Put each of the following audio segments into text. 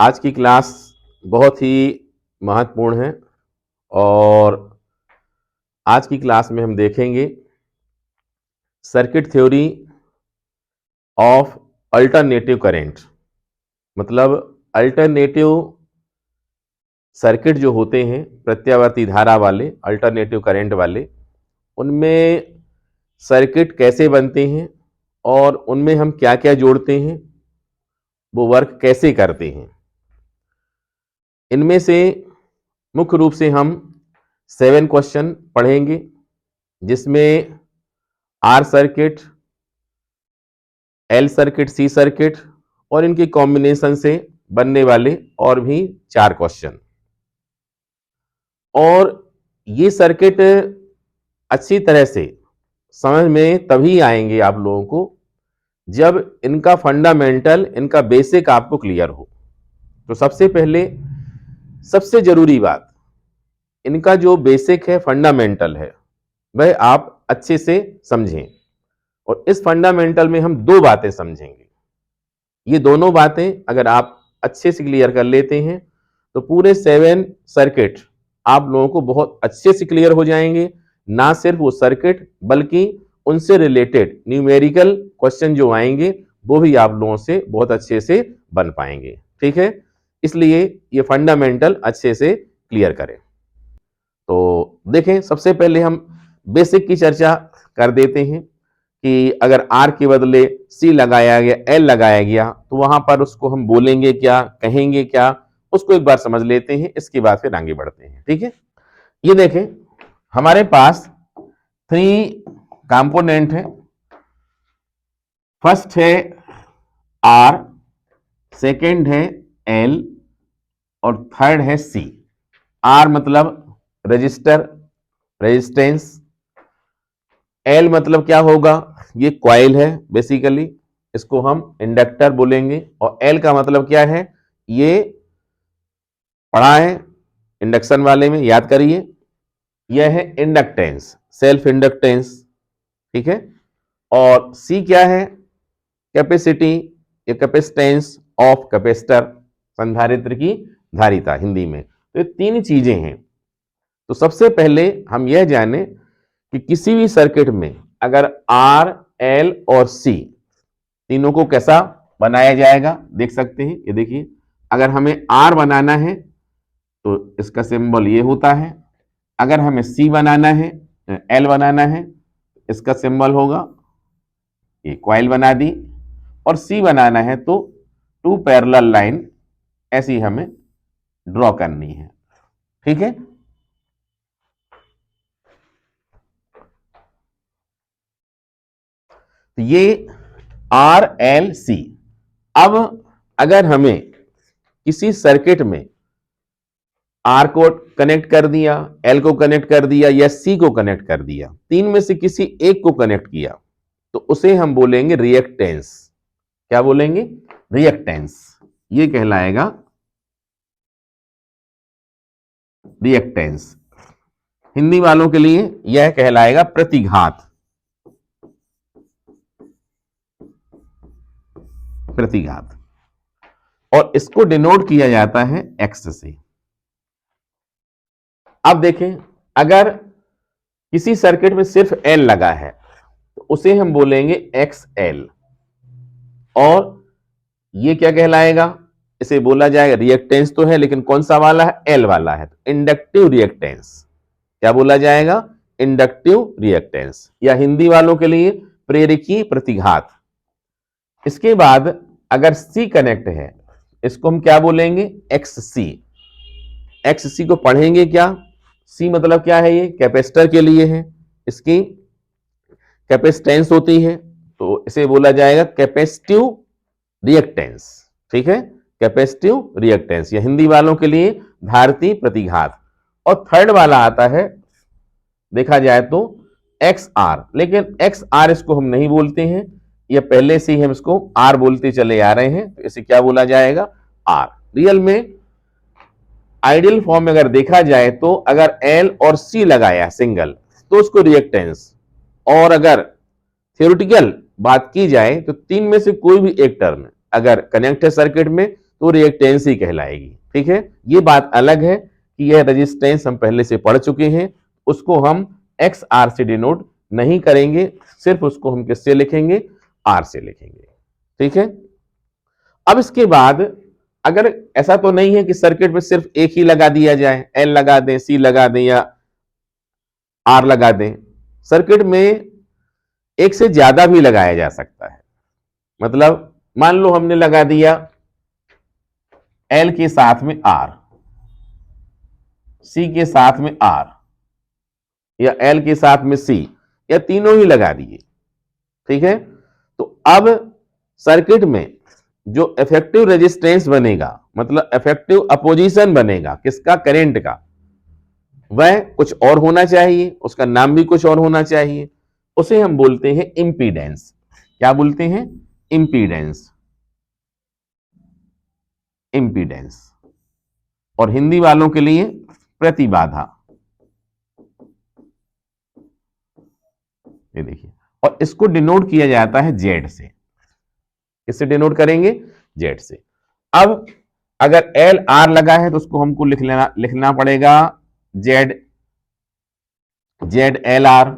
आज की क्लास बहुत ही महत्वपूर्ण है और आज की क्लास में हम देखेंगे circuit theory of alternative current. मतलब अल्टरनेटिव सर्किट जो होते हैं प्रत्यावर्ती धारा वाले, अल्टरनेटिव करंट वाले, उनमें सर्किट कैसे बनते हैं और उनमें हम क्या क्या जोड़ते हैं, वो वर्क कैसे करते हैं। इनमें से मुख्य रूप से हम 7 क्वेश्चन पढ़ेंगे, जिसमें R circuit, L circuit, C circuit और इनके कॉम्बिनेशन से बनने वाले और भी 4 क्वेश्चन। और ये सर्किट अच्छी तरह से समझ में तभी आएंगे आप लोगों को जब इनका फंडामेंटल, इनका बेसिक आपको क्लियर हो। तो सबसे पहले सबसे जरूरी बात, इनका जो बेसिक है, फंडामेंटल है, वह आप अच्छे से समझें। और इस फंडामेंटल में हम 2 बातें समझेंगे। ये दोनों बातें अगर आप अच्छे से क्लियर कर लेते हैं तो पूरे 7 सर्किट आप लोगों को बहुत अच्छे से क्लियर हो जाएंगे। ना सिर्फ वो सर्किट बल्कि उनसे रिलेटेड न्यूमेरिकल क्वेश्चन जो आएंगे वो भी आप लोगों से बहुत अच्छे से बन पाएंगे। ठीक है, इसलिए ये फंडामेंटल अच्छे से क्लियर करें। तो देखें, सबसे पहले हम बेसिक की चर्चा कर देते हैं कि अगर R के बदले C लगाया गया, L लगाया गया, तो वहां पर उसको हम बोलेंगे क्या, कहेंगे क्या, उसको एक बार समझ लेते हैं, इसके बाद फिर आगे बढ़ते हैं। ठीक है, ये देखें, हमारे पास 3 कंपोनेंट है। फर्स्ट है R, सेकेंड है L और थर्ड है C। R मतलब रजिस्टर, रेजिस्टेंस। L मतलब क्या होगा, ये कॉइल है बेसिकली, इसको हम इंडक्टर बोलेंगे। और L का मतलब क्या है, ये पढ़ा है इंडक्शन वाले में, याद करिए, यह है इंडक्टेंस, सेल्फ इंडक्टेंस। ठीक है, और C क्या है, कैपेसिटी या कैपेसिटेंस ऑफ कैपेसिटर, संधारित्र की धारिता हिंदी में। तो ये 3 चीजें हैं। तो सबसे पहले हम यह जाने कि किसी भी सर्किट में अगर R, L और C तीनों को कैसा बनाया जाएगा, देख सकते हैं। ये देखिए, अगर हमें R बनाना है तो इसका सिंबल ये होता है। अगर हमें C बनाना है, L बनाना है, इसका सिंबल होगा ये, कॉइल बना दी। और C बनाना है तो 2 पैरेलल लाइन ऐसी हमें ड्रॉ करनी है। ठीक है, तो ये R, L, C। अब अगर हमें किसी सर्किट में R को कनेक्ट कर दिया, L को कनेक्ट कर दिया या C को कनेक्ट कर दिया, 3 में से किसी एक को कनेक्ट किया, तो उसे हम बोलेंगे रिएक्टेंस। क्या बोलेंगे, रिएक्टेंस। ये कहलाएगा रिएक्टेंस। हिंदी वालों के लिए यह कहलाएगा प्रतिघात। प्रतिघात, और इसको डिनोट किया जाता है X से। अब देखें, अगर किसी सर्किट में सिर्फ L लगा है तो उसे हम बोलेंगे XL। और ये क्या कहलाएगा, इसे बोला जाएगा, रिएक्टेंस तो है लेकिन कौन सा वाला है, L वाला है, तो इंडक्टिव रिएक्टेंस। क्या बोला जाएगा, इंडक्टिव रिएक्टेंस, या हिंदी वालों के लिए प्रेरकी प्रतिघात। इसके बाद अगर C कनेक्ट है, इसको हम क्या बोलेंगे, XC। XC को पढ़ेंगे क्या, C मतलब क्या है, ये कैपेसिटर के लिए है, इसकी कैपेसिटेंस होती है, तो इसे बोला जाएगा कैपेसिटिव रिएक्टेंस। ठीक है, कैपेसिटिव रिएक्टेंस, या हिंदी वालों के लिए धारिती प्रतिघात। और थर्ड वाला आता है, देखा जाए तो XR, लेकिन XR इसको हम नहीं बोलते हैं, ये पहले से ही हम इसको R बोलते चले आ रहे हैं, तो इसे क्या बोला जाएगा, R। रियल में आइडियल फॉर्म में अगर देखा जाए तो अगर L और C लगाया सिंगल तो उसको रिएक्टेंस, और अगर थ्योरेटिकल बात की जाए तो 3 में से कोई भी एक टर्म अगर कनेक्ट है सर्किट में तो रिएक्टेंस ही कहलाएगी। ठीक है, ये बात अलग है कि यह रेजिस्टेंस हम पहले से पढ़ चुके हैं, उसको हम एक्स आर से डिनोट नहीं करेंगे, सिर्फ उसको हम किससे लिखेंगे, आर से लिखेंगे। ठीक है, अब इसके बाद अगर ऐसा तो नहीं है कि सर्किट में सिर्फ एक ही लगा दिया जाए, एल लगा दें, सी लगा दें या आर लगा दें, सर्किट में एक से ज्यादा भी लगाया जा सकता है। मतलब मान लो हमने लगा दिया एल के साथ में आर, सी के साथ में आर, या एल के साथ में सी, या तीनों ही लगा दिए। ठीक है, तो अब सर्किट में जो इफेक्टिव रेजिस्टेंस बनेगा, मतलब इफेक्टिव अपोजिशन बनेगा किसका, करंट का, वह कुछ और होना चाहिए, उसका नाम भी कुछ और होना चाहिए। उसे हम बोलते हैं इंपीडेंस। क्या बोलते हैं, इंपीडेंस। इंपीडेंस, और हिंदी वालों के लिए प्रतिबाधा। ये देखिए, और इसको डिनोट किया जाता है जेड से। किससे डिनोट करेंगे, जेड से। अब अगर एल आर लगा है तो उसको हमको लिखना पड़ेगा Z, Z L R,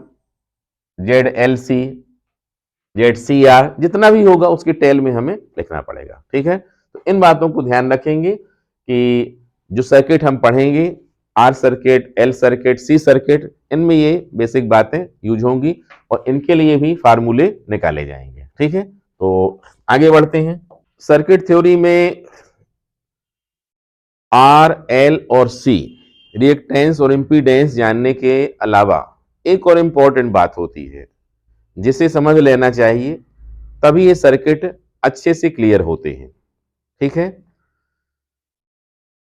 Z L C, Z C R, जितना भी होगा उसकी टेल में हमें लिखना पड़ेगा। ठीक है, तो इन बातों को ध्यान रखेंगे कि जो सर्किट हम पढ़ेंगे, R circuit, L circuit, C circuit, इनमें ये बेसिक बातें यूज होंगी और इनके लिए भी फार्मूले निकाले जाएंगे। ठीक है, तो आगे बढ़ते हैं। सर्किट थ्योरी में आर, एल और सी, रिएक्टेंस और इंपीडेंस जानने के अलावा एक और इंपॉर्टेंट बात होती है जिसे समझ लेना चाहिए, तभी ये सर्किट अच्छे से क्लियर होते हैं। ठीक है,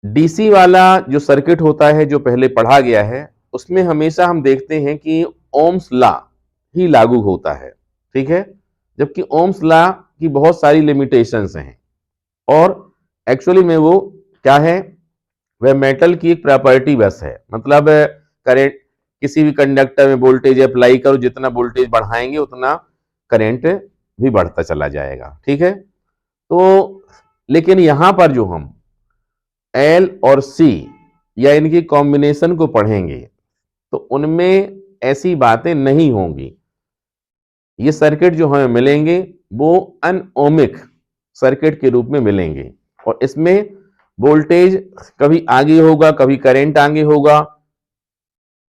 डीसी वाला जो सर्किट होता है जो पहले पढ़ा गया है, उसमें हमेशा हम देखते हैं कि ओम्स लॉ ही लागू होता है। ठीक है, जबकि ओम्स लॉ की बहुत सारी लिमिटेशंस हैं, और एक्चुअली में वो क्या है, वह मेटल की एक प्रॉपर्टी बस है। मतलब करंट, किसी भी कंडक्टर में वोल्टेज अप्लाई करो, जितना वोल्टेज बढ़ाएंगे उतना करंट भी बढ़ता चला जाएगा। ठीक है, तो लेकिन यहां पर जो हम एल और सी या इनकी कॉम्बिनेशन को पढ़ेंगे तो उनमें ऐसी बातें नहीं होंगी। ये सर्किट जो हमें मिलेंगे वो अनओमिक सर्किट के रूप में मिलेंगे, और इसमें वोल्टेज कभी आगे होगा, कभी करंट आगे होगा।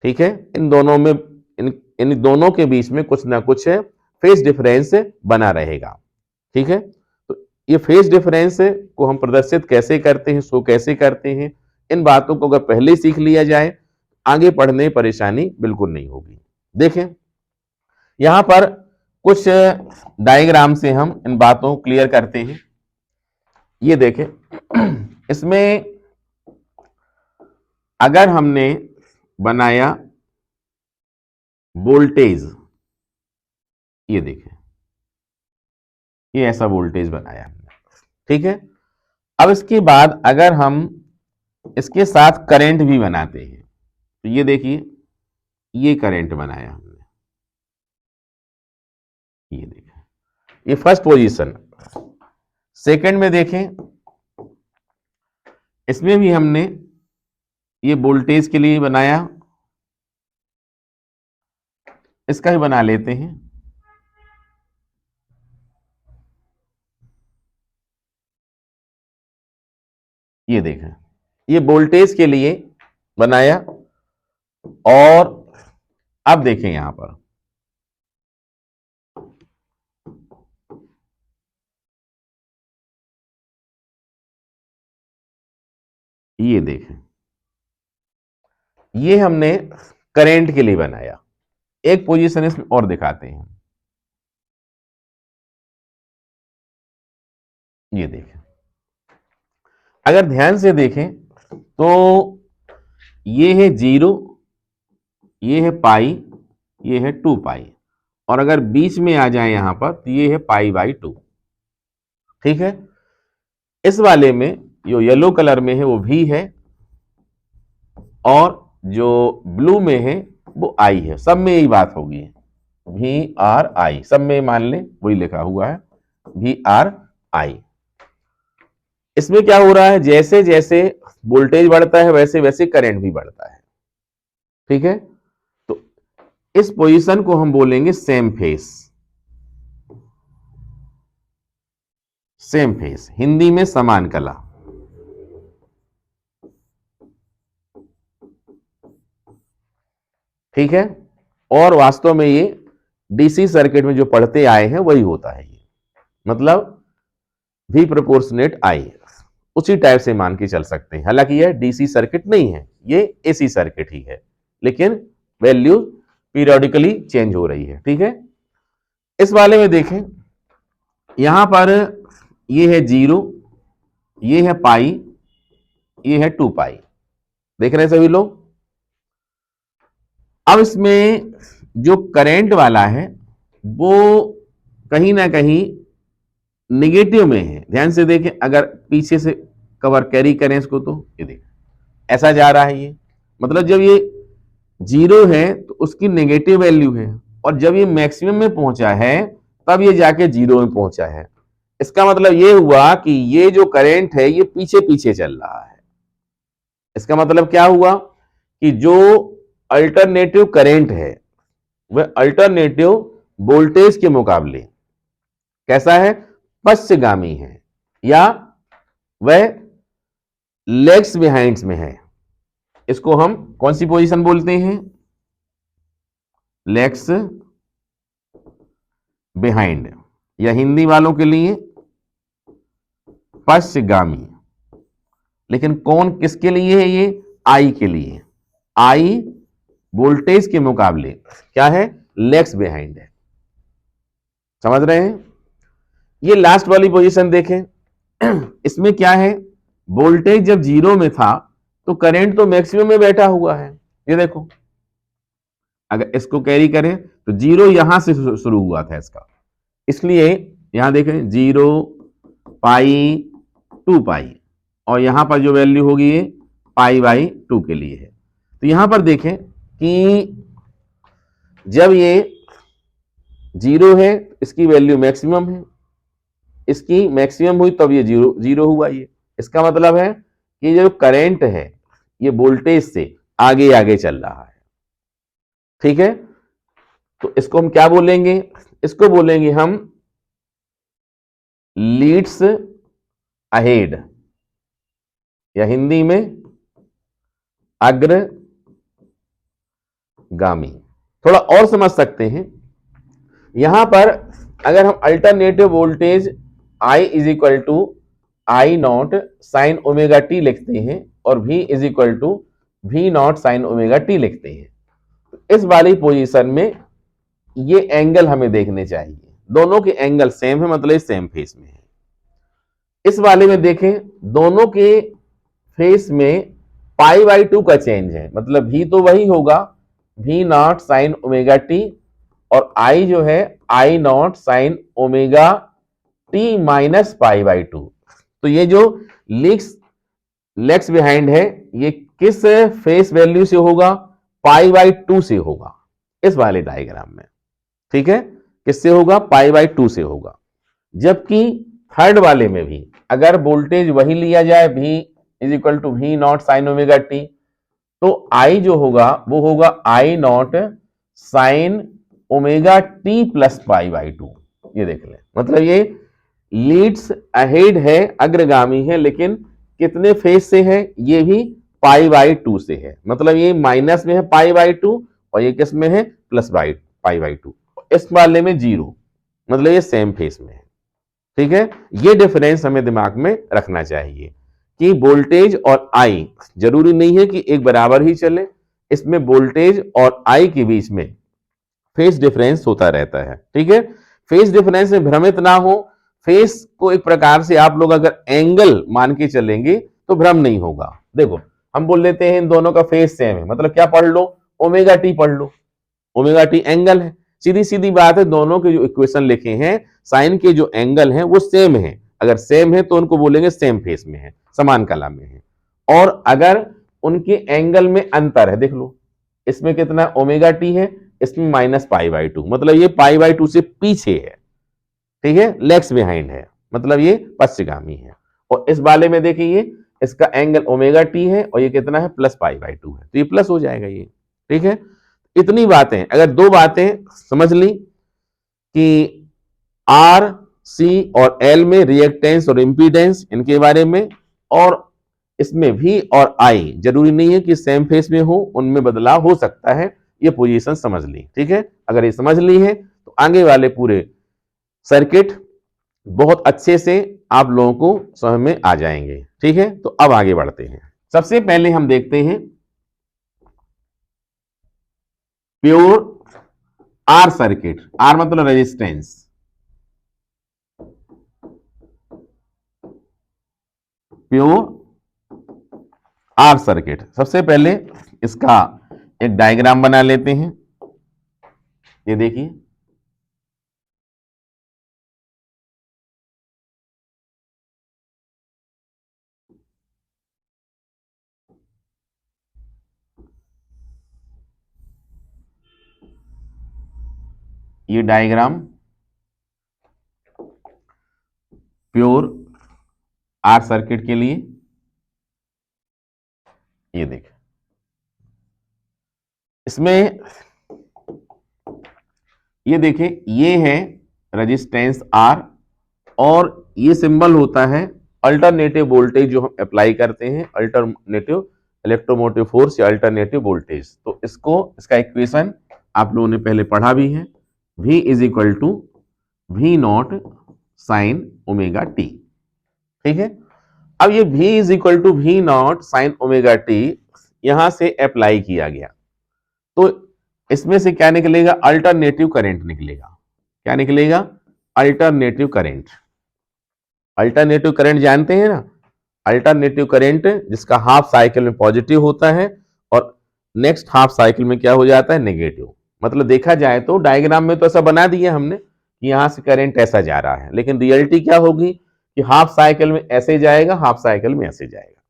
ठीक है, इन दोनों में, इन दोनों के बीच में कुछ ना कुछ फेज डिफरेंस बना रहेगा। ठीक है, तो ये फेज डिफरेंस को हम प्रदर्शित कैसे करते हैं, शो कैसे करते हैं, इन बातों को अगर पहले सीख लिया जाए, आगे पढ़ने में परेशानी बिल्कुल नहीं होगी। देखें, यहां पर कुछ डायग्राम से हम इन बातों को क्लियर करते हैं। ये देखें, इसमें अगर हमने बनाया वोल्टेज, ये देखें, ये ऐसा वोल्टेज बनाया हमने। ठीक है, अब इसके बाद अगर हम इसके साथ करंट भी बनाते हैं, तो ये देखिए, ये करंट बनाया हमने, ये देखें, ये फर्स्ट पोजीशन। सेकंड में देखें, इसमें भी हमने ये वोल्टेज के लिए बनाया, इसका भी बना लेते हैं। ये देखें, ये वोल्टेज के लिए बनाया, और अब देखें यहां पर ये देखें, ये हमने करंट के लिए बनाया। एक पोजीशन इसमें और दिखाते हैं, ये देखें, अगर ध्यान से देखें तो ये है 0, ये है पाई, ये है 2 पाई, और अगर बीच में आ जाए यहां पर तो ये है पाई/2। ठीक है, इस वाले में जो येलो कलर में है वो भी है, और जो ब्लू में है वो आई है। सब में यही बात होगी, VRI, सब में मान लें वही लिखा हुआ है, VRI। इसमें क्या हो रहा है, जैसे जैसे वोल्टेज बढ़ता है वैसे वैसे करंट भी बढ़ता है, ठीक है। तो इस पोजीशन को हम बोलेंगे same face, same face, Hindi में समान कला। ठीक है, और वास्तव में ये डीसी सर्किट में जो पढ़ते आए हैं वही होता है, ये मतलब V प्रोपोर्शनेट I, उसी टाइप से मान के चल सकते हैं। हालांकि यह डीसी सर्किट नहीं है, ये एसी सर्किट ही है, लेकिन वैल्यू पीरियोडिकली चेंज हो रही है, ठीक है। इस वाले में देखें, यहां पर ये है 0, ये है पाई, ये है 2 पाई, देख रहे हैं सभी लोग। अब इसमें जो करंट वाला है वो कहीं ना कहीं निगेटिव में है, ध्यान से देखें, अगर पीछे से कवर कैरी करें इसको तो ये देखें ऐसा जा रहा है, ये मतलब जब ये 0 है तो उसकी नेगेटिव वैल्यू है, और जब ये मैक्सिमम में पहुंचा है तब ये जाके 0 में पहुंचा है। इसका मतलब ये हुआ कि ये जो करंट है ये पीछे पीछे चल रहा है। इसका मतलब क्या हुआ कि जो अल्टरनेटिव करंट है वह अल्टरनेटिव वोल्टेज के मुकाबले कैसा है, पश्चगामी है, या वह लेग्स बिहाइंड में है। इसको हम कौन सी पोजीशन बोलते हैं, लेग्स बिहाइंड, या हिंदी वालों के लिए पश्चगामी। लेकिन कौन किसके लिए है, ये आई के लिए, आई वोल्टेज के मुकाबले क्या है, लेग्स बिहाइंड है, समझ रहे हैं। ये लास्ट वाली पोजीशन देखें, इसमें क्या है, वोल्टेज जब 0 में था तो करंट तो मैक्सिमम में बैठा हुआ है, ये देखो, अगर इसको कैरी करें तो 0 यहां से शुरू हुआ था इसका, इसलिए यहां देखें 0 पाई 2 पाई, और यहां पर जो वैल्यू होगी ये पाई बाई 2 के लिए है। तो यहां पर देखें कि जब ये 0 है इसकी वैल्यू मैक्सिमम है, इसकी मैक्सिमम हुई तब ये 0 हुआ, ये इसका मतलब है कि जो करंट है ये वोल्टेज से आगे आगे चल रहा है, ठीक है। तो इसको हम क्या बोलेंगे, इसको बोलेंगे हम लीड्स अहेड, या हिंदी में अग्रगामी। थोड़ा और समझ सकते हैं, यहां पर अगर हम alternative voltage I is equal to I not sine omega T लिखते हैं और V is equal to V not sine omega T लिखते हैं, तो इस वाली पोजीशन में ये एंगल हमें देखने चाहिए, दोनों के एंगल सेम है, मतलब सेम फेस में है। इस वाले में देखें दोनों के फेस में पाई बाई 2 का चेंज है, मतलब V तो वही होगा V not sine omega T, और I जो है I nought sine omega T minus pi by 2। तो ये जो लेग्स बिहाइंड है ये किस फेस वैल्यू से होगा, पाई बाई 2 से होगा इस वाले डायग्राम में, ठीक है। किससे होगा, पाई बाई 2 से होगा। जबकि थर्ड वाले में भी अगर वोल्टेज वही लिया जाए V is equal to V not sine omega T, तो I जो होगा वो होगा I nought sine omega T plus pi by 2, ये देख लें, मतलब ये लीड्स अहेड है, अग्रगामी है, लेकिन कितने फेस से है, ये भी पाई बाई 2 से है, मतलब ये माइनस में है पाई बाई 2 और ये किस में है, प्लस बाई पाई बाई 2। इस वाले में 0, मतलब ये सेम फेस में है, ठीक है। ये डिफरेंस हमें दिमाग में रखना चाहिए कि वोल्टेज और आई जरूरी नहीं है कि एक बराबर ही चले, इसमें वोल्टेज और आई के बीच में फेस डिफरेंस होता रहता है, ठीक है। फेस डिफरेंस में भ्रमित ना हो, फेस को एक प्रकार से आप लोग अगर एंगल मान के चलेंगे तो भ्रम नहीं होगा। देखो हम बोल लेते हैं इन दोनों का फेस सेम है, मतलब क्या पढ़ लो, ओमेगा टी पढ़ लो, ओमेगा टी एंगल है, सीधी सीधी बात है, दोनों के जो इक्वेशन लिखे हैं साइन के जो एंगल हैं वो सेम है, अगर सेम है तो उनको बोलेंगे सेम फेस में है, समान कला में है। और अगर उनके एंगल में अंतर है, देख लो इसमें कितना ओमेगा टी है, इसमें माइनस पाई बाई 2, मतलब ये पाई बाई 2 से पीछे है, ठीक है, लेग्स बिहाइंड है, मतलब ये पश्चगामी है। और इस वाले में देखिए इसका एंगल ओमेगा टी है और ये कितना है प्लस पाई बाई 2 है, तो ये प्लस हो जाएगा ये। ठीक है, इतनी बातें, अगर दो बातें समझ ली कि आर सी और एल में रिएक्टेंस और इंपीडेंस इनके बारे में, और इसमें भी और आई जरूरी नहीं है कि सेम फेस में हो, उनमें बदलाव हो सकता है, ये पोजीशन समझ ली। ठीक है, अगर ये समझ ली है तो आगे वाले पूरे सर्किट बहुत अच्छे से आप लोगों को समझ में आ जाएंगे। ठीक है, तो अब आगे बढ़ते हैं। सबसे पहले हम देखते हैं प्योर आर सर्किट। आर मतलब रेजिस्टेंस, प्योर आर सर्किट। सबसे पहले इसका एक डायग्राम बना लेते हैं। ये देखिए, ये डायग्राम प्योर आर सर्किट के लिए, ये देख, इसमें ये देखें, ये है रेजिस्टेंस आर और ये सिंबल होता है अल्टरनेटिव वोल्टेज जो हम अप्लाई करते हैं, अल्टरनेटिव इलेक्ट्रोमोटिव फोर्स या अल्टरनेटिव वोल्टेज। तो इसको, इसका इक्वेशन आप लोगों ने पहले पढ़ा भी है, V is equal to V not sine omega T. ठीक है, अब ये V is equal to V not sine omega T यहां से अप्लाई किया गया, तो इसमें से क्या निकलेगा, अल्टरनेटिव करंट निकलेगा। क्या निकलेगा, अल्टरनेटिव करंट। अल्टरनेटिव करंट जानते हैं ना, अल्टरनेटिव करंट जिसका हाफ साइकिल में पॉजिटिव होता है और नेक्स्ट हाफ साइकिल में क्या हो जाता है, नेगेटिव। मतलब देखा जाए तो डायग्राम में तो ऐसा बना दिया हमने कि यहां से करंट ऐसा जा रहा है, लेकिन रियलिटी क्या होगी कि हाफ साइकिल में ऐसे जाएगा, हाफ साइकिल में ऐसे जाएगा।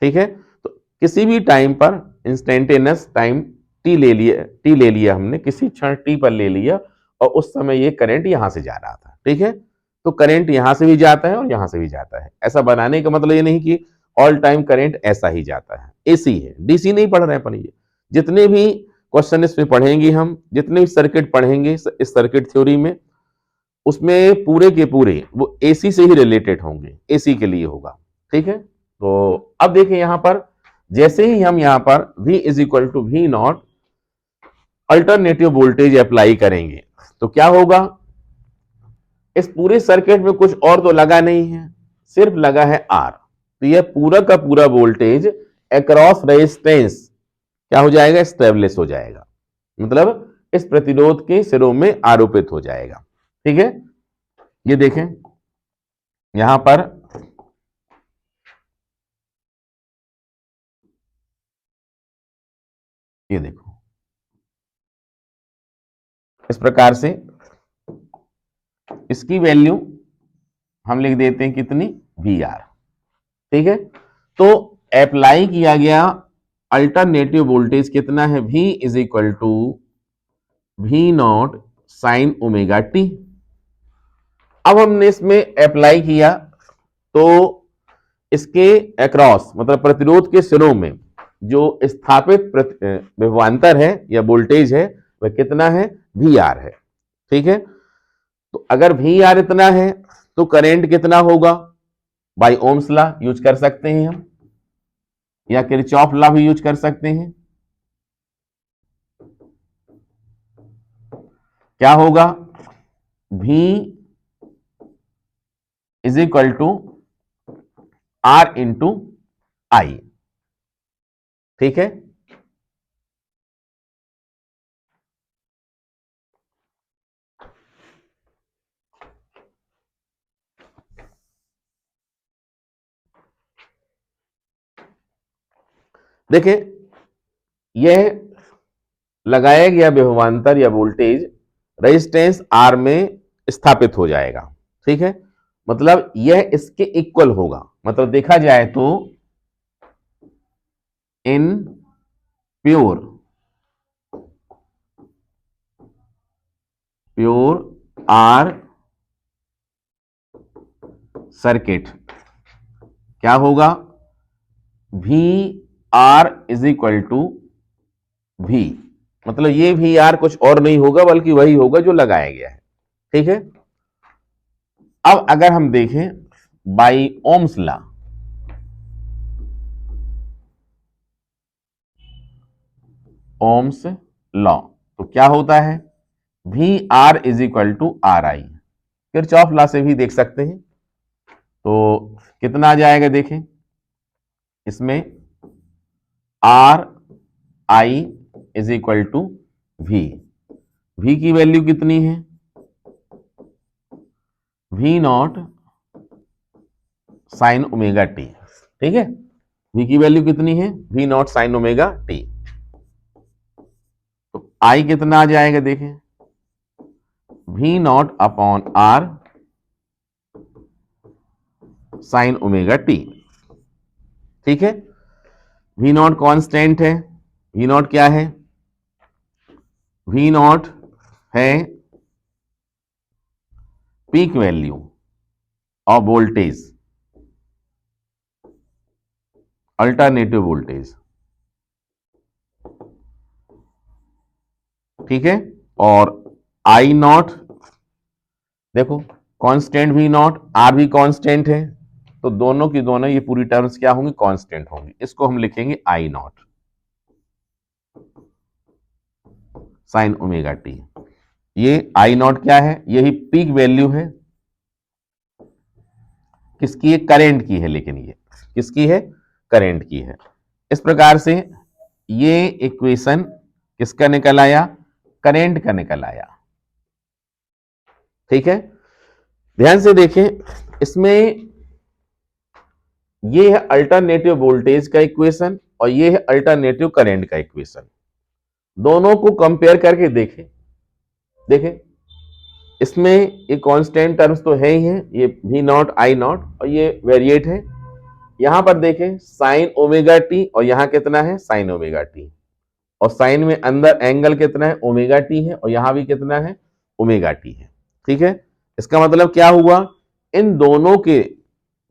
ठीक है, तो किसी भी टाइम पर इंस्टेंटेनियस टाइम टी ले लिया हमने, किसी क्षण टी पर ले लिया और उस समय ये करंट यहां से जा रहा था। ठीक है, तो करंट यहां से भी जाता है और यहां से भी जाता है। ऐसा बनाने का मतलब ये नहीं कि ऑल टाइम करंट ऐसा ही जाता है, एसी है, डीसी नहीं पढ़ रहे अपन। ये जितने भी क्वेश्चन इसमें पढ़ेंगे हम, जितने भी सर्किट पढ़ेंगे इस सर्किट थ्योरी में, उसमें पूरे के पूरे वो एसी से ही रिलेटेड होंगे, एसी के लिए होगा। ठीक है, तो अब देखिए यहां पर जैसे ही हम यहां पर V is equal to V nought alternative voltage apply करेंगे तो क्या होगा, इस पूरे सर्किट में कुछ और तो लगा नहीं है, सिर्फ लगा है R। तो यह पूरा का पूरा वोल्टेज अक्रॉस रेजिस्टेंस क्या हो जाएगा, स्टेबलिश हो जाएगा, मतलब इस प्रतिरोध के सिरों में आरोपित हो जाएगा। ठीक है, ये देखें यहां पर ये देखो, इस प्रकार से इसकी वैल्यू हम लिख देते हैं कितनी, वी आर। ठीक है, तो अप्लाई किया गया अल्टरनेटिव वोल्टेज कितना है, V is equal to V not sine omega T. अब हमने इसमें अप्लाई किया तो इसके अक्रॉस मतलब प्रतिरोध के सिरों में जो स्थापित विभवांतर है या वोल्टेज है वह कितना है, वी आर है। ठीक है, तो अगर वी आर इतना है तो करेंट कितना होगा, बाय ओम्स लॉ यूज कर सकते हैं हम, या किरचॉफ लॉ भी यूज कर सकते हैं। क्या होगा, V is equal to R into I. ठीक है, देखिए यह लगाया गया विभवांतर या वोल्टेज रेजिस्टेंस R में स्थापित हो जाएगा। ठीक है, मतलब यह इसके इक्वल होगा, मतलब देखा जाए तो इन प्योर आर सर्किट क्या होगा, V R is equal to V, मतलब ये वी आर कुछ और नहीं होगा बल्कि वही होगा जो लगाया गया है। ठीक है, अब अगर हम देखें by Ohm's law, Ohm's law, तो क्या होता है, V R is equal to R I. Kirchhoff law से भी देख सकते हैं, तो कितना आ जाएगा देखें, इसमें R I is equal to V, V की वैल्यू कितनी है, V not sine omega T. ठीक है, वी की वैल्यू कितनी है, V not sine omega T. तो आई कितना आ जाएगा देखें, V not upon R sine omega T. ठीक है, वी नॉट कांस्टेंट है, वी नॉट क्या है, वी नॉट है peak value of voltage, alternative voltage. ठीक है, और आई नॉट देखो कांस्टेंट, वी नॉट, आर भी कांस्टेंट है, तो दोनों की दोनों ये पूरी टर्म्स क्या होंगी, कांस्टेंट होंगी। इसको हम लिखेंगे आई नॉट साइन ओमेगा टी। ये आई नॉट क्या है, यही पीक वैल्यू है, किसकी है, करंट की है, लेकिन ये किसकी है, करंट की है। इस प्रकार से ये इक्वेशन किसका निकल आया, करंट का निकल आया। ठीक है, ध्यान से देखें, इसमें ये है अल्टरनेटिव वोल्टेज का इक्वेशन और ये है अल्टरनेटिव करंट का इक्वेशन। दोनों को कंपेयर करके देखें, देखें इसमें ये कांस्टेंट टर्म्स तो है ही है, ये वी नॉट आई नॉट, और ये वेरिएट है। यहां पर देखें साइन ओमेगा टी, और यहां कितना है, साइन ओमेगा टी, और साइन में अंदर एंगल कितना है, ओमेगा टी है, और यहां भी कितना है, ओमेगा टी है। ठीक है, इसका मतलब क्या हुआ, इन दोनों के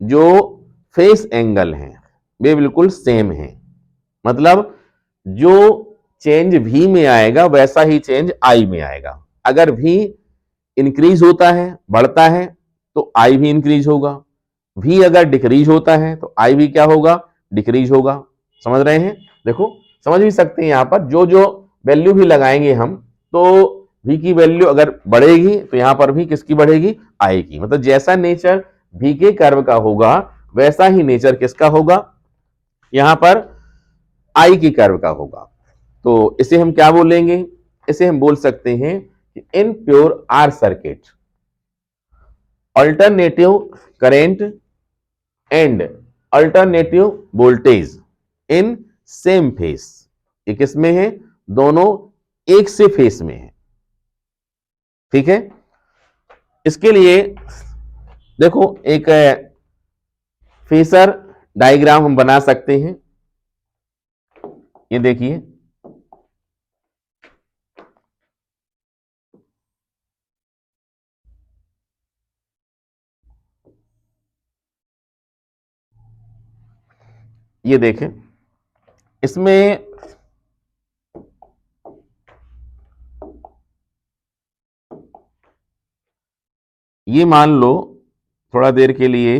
जो फेस एंगल हैं वे बिल्कुल सेम हैं, मतलब जो चेंज भी में आएगा वैसा ही चेंज आई में आएगा। अगर भी इंक्रीज होता है, बढ़ता है, तो आई भी इंक्रीज होगा, भी अगर डिक्रीज होता है तो आई भी क्या होगा, डिक्रीज होगा। समझ रहे हैं, देखो समझ भी सकते हैं, यहां पर जो जो वैल्यू भी लगाएंगे हम, तो भी की वैल्यू अगर बढ़ेगी तो यहां पर भी किसकी बढ़ेगी, आई की। मतलब जैसा नेचर भी के कर्व का होगा वैसा ही नेचर किसका होगा, यहां पर आई की कर्व का होगा। तो इसे हम क्या बोलेंगे, इसे हम बोल सकते हैं कि in pure R circuit alternative current and alternative voltage in same face. ये किसमें है, दोनों एक से फेस में है। ठीक है, इसके लिए देखो एक फेसर डायग्राम हम बना सकते हैं। ये देखिए, ये देखें, इसमें ये मान लो थोड़ा देर के लिए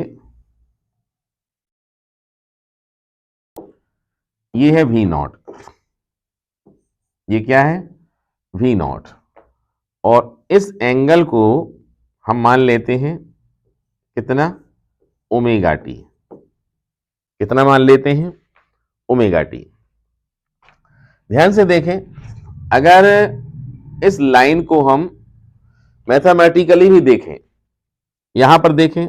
ये है वी नॉट, ये क्या है, वी नॉट, और इस एंगल को हम मान लेते हैं कितना, ओमेगा टी। कितना मान लेते हैं, ओमेगा टी। ध्यान से देखें, अगर इस लाइन को हम मैथमेटिकली भी देखें, यहां पर देखें,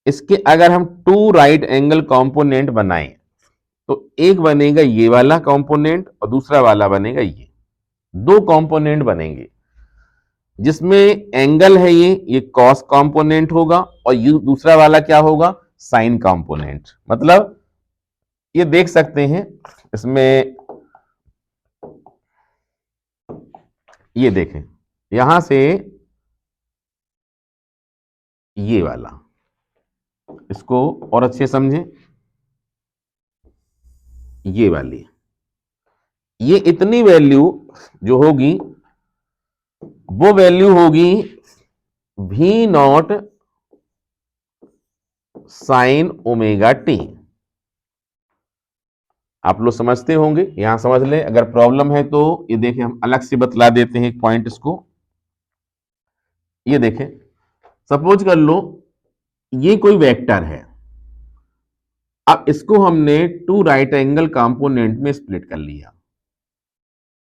इसके अगर हम टू राइट एंगल कंपोनेंट बनाएं तो एक बनेगा ये वाला कंपोनेंट और दूसरा वाला बनेगा ये, दो कंपोनेंट बनेंगे, जिसमें एंगल है ये कॉस कंपोनेंट होगा, और ये दूसरा वाला क्या होगा, साइन कंपोनेंट। मतलब ये देख सकते हैं इसमें, ये देखें यहां से ये वाला, इसको और अच्छे समझें, ये वाली, ये इतनी वैल्यू जो होगी वो वैल्यू होगी V not sine omega T. आप लोग समझते होंगे, यहां समझ लें, अगर प्रॉब्लम है तो ये देखें, हम अलग से बतला देते हैं एक पॉइंट इसको। ये देखें, सपोज कर लो ये कोई वेक्टर है, अब इसको हमने टू राइट एंगल कंपोनेंट में स्प्लिट कर लिया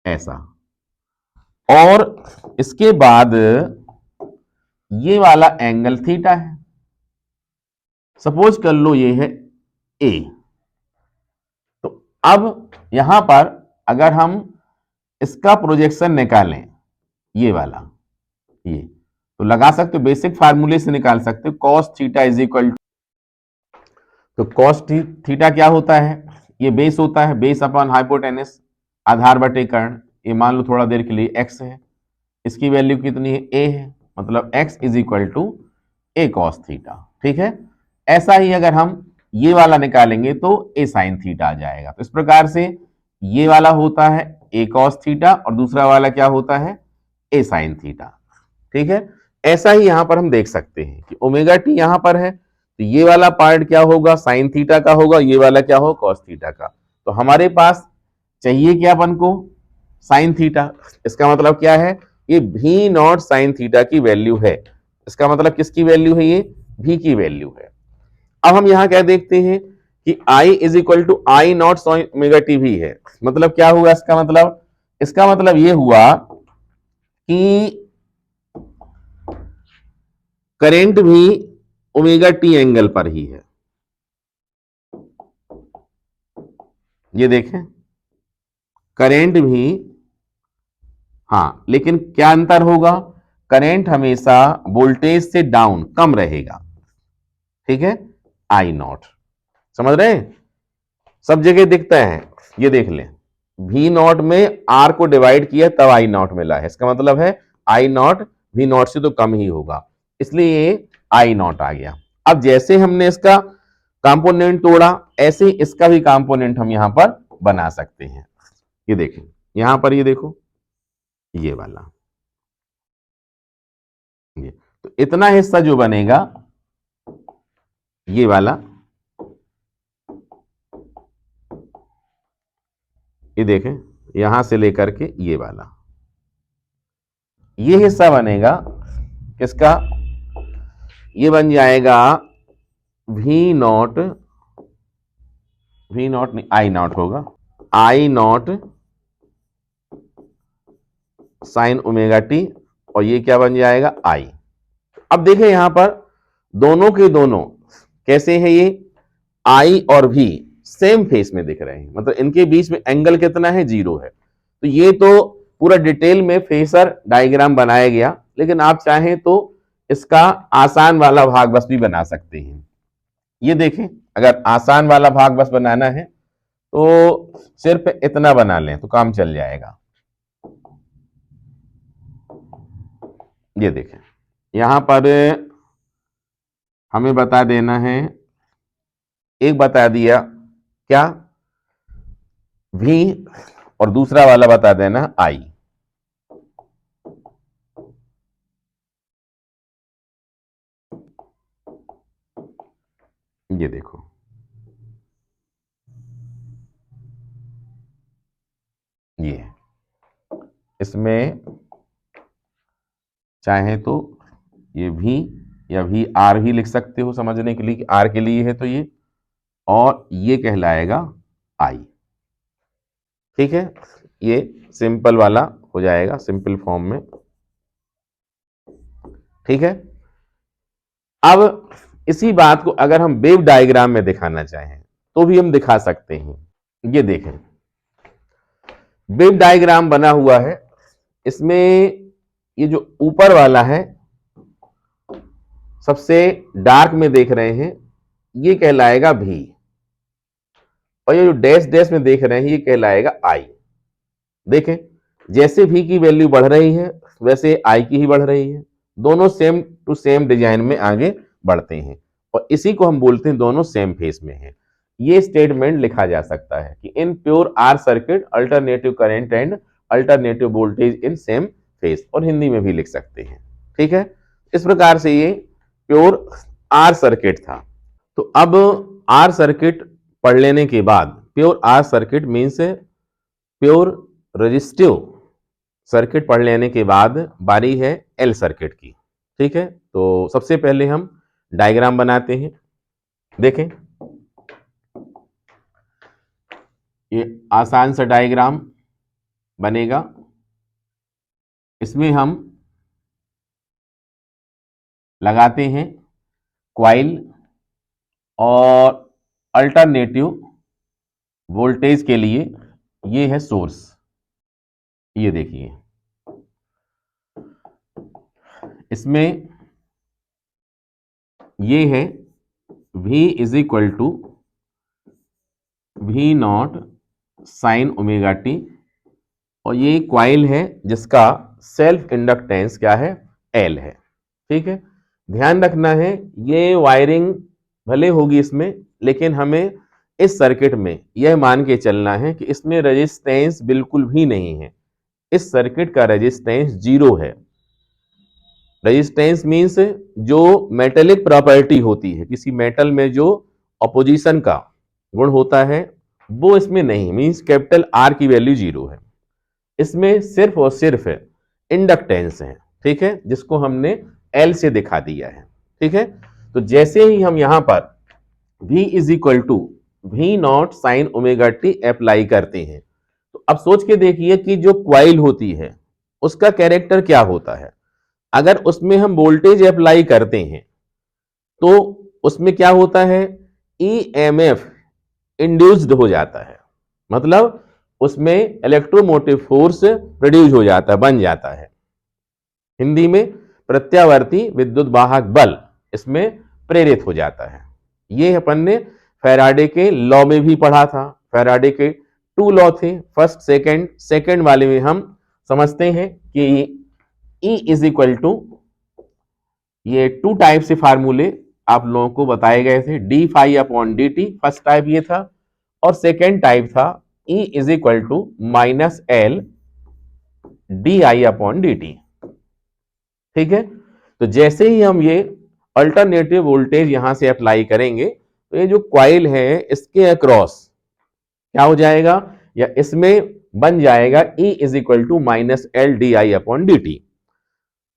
ऐसा, और इसके बाद ये वाला एंगल थीटा है, सपोज कर लो ये है ए। तो अब यहां पर अगर हम इसका प्रोजेक्शन निकालें, ये वाला, ये तो लगा सकते हो, बेसिक फार्मूले से निकाल सकते हो, cos theta is equal to, तो कॉस थीटा क्या होता है, ये बेस होता है, बेस अपॉन हाइपोटेनस, आधार बटे कर्ण, ये मान लो थोड़ा देर के लिए एक्स है, इसकी वैल्यू कितनी है, ए है, मतलब X is equal to A cos theta. ठीक है, ऐसा ही अगर हम ये वाला निकालेंगे तो ए साइन थीटा आ जाएगा। तो इस प्रकार से ये वाला होता है ए कॉस थीटा और दूसरा वाला क्या होता है, ए साइन थीटा। ठीक है, ऐसा ही यहां पर हम देख सकते हैं कि ओमेगा टी यहां पर है, तो ये वाला पार्ट क्या होगा, साइन थीटा का होगा, ये वाला क्या होगा, कॉस थीटा का। तो हमारे पास चाहिए क्या अपन को, साइन थीटा। इसका मतलब क्या है, ये भी नॉट साइन थीटा की वैल्यू है। इसका मतलब किसकी वैल्यू है, ये भी की वैल्यू है। अब हम यहां क्या देखते हैं कि I is equal to I not sine omega T भी है, मतलब क्या हुआ इसका मतलब, इसका मतलब ये हुआ कि करेंट भी ओमेगा टी एंगल पर ही है। ये देखें, करेंट भी, हाँ, लेकिन क्या अंतर होगा, करंट हमेशा वोल्टेज से डाउन कम रहेगा। ठीक है, आई नॉट, समझ रहे हैं, सब जगह दिखता है, ये देख लें, भी नॉट में आर को डिवाइड किया तब आई नॉट मिला है, इसका मतलब है आई नॉट भी नॉट से तो कम ही होगा, इसलिए ये आई नॉट आ गया। अब जैसे हमने इसका कंपोनेंट तोड़ा, ऐसे ही इसका भी कंपोनेंट हम यहां पर बना सकते हैं। ये देखें, यहां पर ये देखो, ये वाला, ये तो इतना हिस्सा जो बनेगा, ये वाला, ये देखें, यहां से लेकर के ये वाला, ये हिस्सा बनेगा किसका, ये बन जाएगा वी नॉट, वी नॉट नहीं, आई नॉट होगा, आई नॉट साइन ओमेगा टी, और ये क्या बन जाएगा, आई। अब देखें यहां पर दोनों के दोनों कैसे है, ये आई और भी सेम फेस में दिख रहे हैं, मतलब इनके बीच में एंगल कितना है, 0 है। तो ये तो पूरा डिटेल में फेसर डायग्राम बनाया गया, लेकिन आप चाहें तो इसका आसान वाला भाग बस भी बना सकते हैं। ये देखें, अगर आसान वाला भाग बस बनाना है तो सिर्फ इतना बना लें तो काम चल जाएगा। ये देखें, यहां पर हमें बता देना है, एक बता दिया क्या, भी, और दूसरा वाला बता देना आई। ये देखो, ये इसमें चाहे तो ये भी या भी आर भी लिख सकते हो समझने के लिए कि आर के लिए है तो ये, और ये कहलाएगा आई। ठीक है, ये सिंपल वाला हो जाएगा, सिंपल फॉर्म में। ठीक है, अब इसी बात को अगर हम वेव डायग्राम में दिखाना चाहें तो भी हम दिखा सकते हैं। ये देखें, वेव डायग्राम बना हुआ है, इसमें ये जो ऊपर वाला है सबसे डार्क में देख रहे हैं, ये कहलाएगा भी, और ये जो डैश डैश में देख रहे हैं ये कहलाएगा आई। देखें, जैसे भी की वैल्यू बढ़ रही है वैसे आई की ही बढ़ रही है, दोनों सेम टू सेम डिजाइन में आगे बढ़ते हैं। और इसी को हम बोलते हैं दोनों सेम फेस में हैं। ये स्टेटमेंट लिखा जा सकता है कि in pure R circuit alternative current and alternative voltage in same face, और हिंदी में भी लिख सकते हैं। ठीक है, इस प्रकार से ये प्योर आर सर्किट था। तो अब आर सर्किट पढ़ लेने के बाद, pure R circuit means pure resistive circuit पढ़ लेने के बाद बारी है एल सर्किट की। ठीक है, तो सबसे पहले हम डायग्राम बनाते हैं। देखें, ये आसान सा डायग्राम बनेगा। इसमें हम लगाते हैं क्वाइल और अल्टरनेटिव वोल्टेज के लिए ये है सोर्स। ये देखिए, इसमें ये है V is equal to V not sine omega T, और ये क्वाइल है जिसका सेल्फ इंडक्टेंस क्या है, L है। ठीक है, ध्यान रखना है ये वायरिंग भले होगी इसमें, लेकिन हमें इस सर्किट में यह मान के चलना है कि इसमें रेजिस्टेंस बिल्कुल भी नहीं है। इस सर्किट का रेजिस्टेंस 0 है। रेजिस्टेंस मीन्स जो मेटेलिक प्रॉपर्टी होती है, किसी मेटल में जो ऑपोजिशन का गुण होता है वो इसमें नहीं, मीन्स कैपिटल आर की वैल्यू 0 है। इसमें सिर्फ और सिर्फ इंडक्टेंस है। ठीक है, जिसको हमने एल से दिखा दिया है। ठीक है, तो जैसे ही हम यहां पर V is equal to V not sine omega T apply करते हैं, तो अब सोच के देखिए कि जो क्वाइल होती है उसका कैरेक्टर क्या होता है। अगर उसमें हम वोल्टेज अप्लाई करते हैं तो उसमें क्या होता है, EMF इंड्यूस्ड हो जाता है, मतलब उसमें इलेक्ट्रोमोटिव फोर्स प्रोड्यूस हो जाता है, बन जाता है। हिंदी में प्रत्यावर्ती विद्युत वाहक बल इसमें प्रेरित हो जाता है। ये अपन ने फैराडे के लॉ में भी पढ़ा था। फैराडे के 2 लॉ थे, फर्स्ट सेकंड वाले में हम समझते हैं कि E इज इक्वल टू, ये 2 टाइप से फार्मूले आप लोगों को बताए गए थे, D phi upon D T, first type ये था, और सेकेंड टाइप था E is equal to minus L D I upon D T. ठीक है, तो जैसे ही हम ये अल्टरनेटिव वोल्टेज यहां से अप्लाई करेंगे तो ये जो क्वाइल है इसके अक्रॉस क्या हो जाएगा, या इसमें बन जाएगा E is equal to minus L D I upon D T.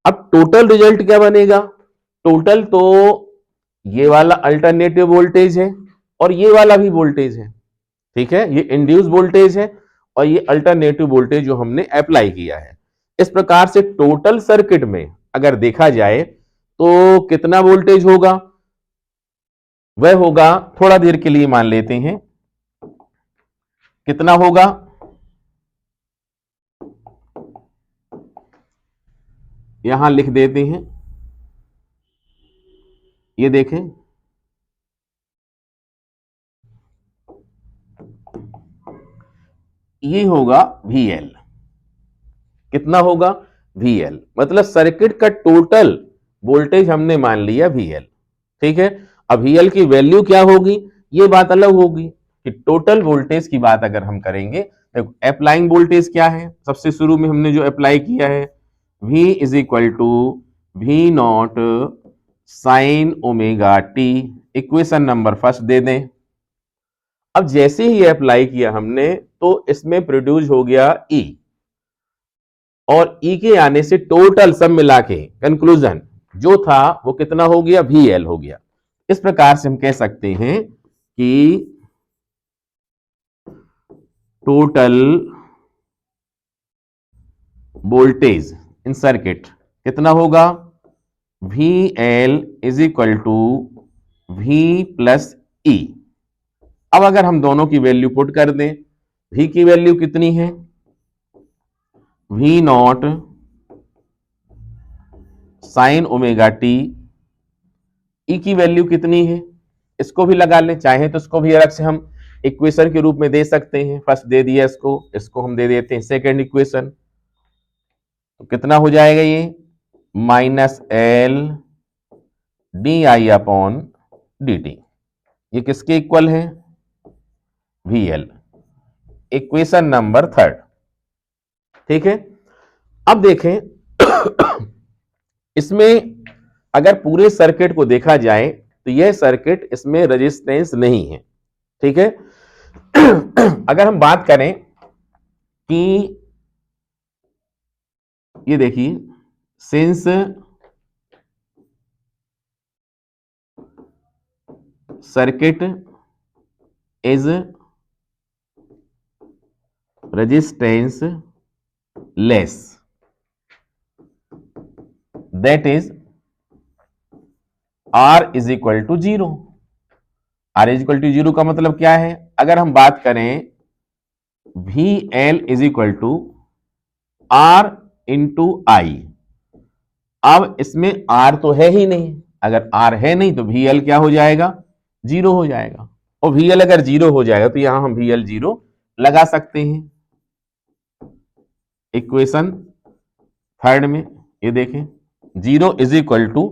अब टोटल रिजल्ट क्या बनेगा, टोटल तो ये वाला अल्टरनेटिव वोल्टेज है और ये वाला भी वोल्टेज है। ठीक है, ये इंड्यूस वोल्टेज है और ये अल्टरनेटिव वोल्टेज जो हमने अप्लाई किया है। इस प्रकार से टोटल सर्किट में अगर देखा जाए तो कितना वोल्टेज होगा, वह होगा, थोड़ा देर के लिए मान लेते हैं, कितना होगा, यहां लिख देते हैं, ये देखें, ये होगा VL। कितना होगा, VL, मतलब सर्किट का टोटल वोल्टेज हमने मान लिया VL। ठीक है, अब VL की वैल्यू क्या होगी ये बात अलग होगी कि टोटल वोल्टेज की बात अगर हम करेंगे तो अप्लाइंग वोल्टेज क्या है, सबसे शुरू में हमने जो अप्लाई किया है V is equal to V not sine omega T, equation number first दे दें। अब जैसे ही अप्लाई किया हमने तो इसमें प्रोड्यूस हो गया E, और E के आने से टोटल सब मिला के कंक्लूजन जो था वो कितना हो गया, VL हो गया। इस प्रकार से हम कह सकते हैं कि टोटल वोल्टेज इन सर्किट कितना होगा, VL is equal to V plus E। अब अगर हम दोनों की वैल्यू पुट कर दें, V की वैल्यू कितनी है, V not sine omega T, E की वैल्यू कितनी है, इसको भी लगा लें, चाहे तो इसको भी अलग से हम इक्वेशन के रूप में दे सकते हैं। फर्स्ट दे दिया इसको हम दे देते हैं सेकेंड इक्वेशन, तो कितना हो जाएगा ये, minus L D I upon D T. ये किसके इक्वल है? V L. Equation number 3। ठीक है, अब देखें इसमें अगर पूरे सर्किट को देखा जाए तो यह सर्किट इसमें रेजिस्टेंस नहीं है। ठीक है, अगर हम बात करें कि ये देखिए, since circuit is resistance less, that is R is equal to 0। R is equal to 0 का मतलब क्या है? अगर हम बात करें V L is equal to R into I. अब इसमें R तो है ही नहीं, अगर R है नहीं तो वी एल क्या हो जाएगा? 0 हो जाएगा। और वी एल अगर 0 हो जाएगा तो यहां हम वी एल 0 लगा सकते हैं। इक्वेशन 3 में ये देखें, 0 is equal to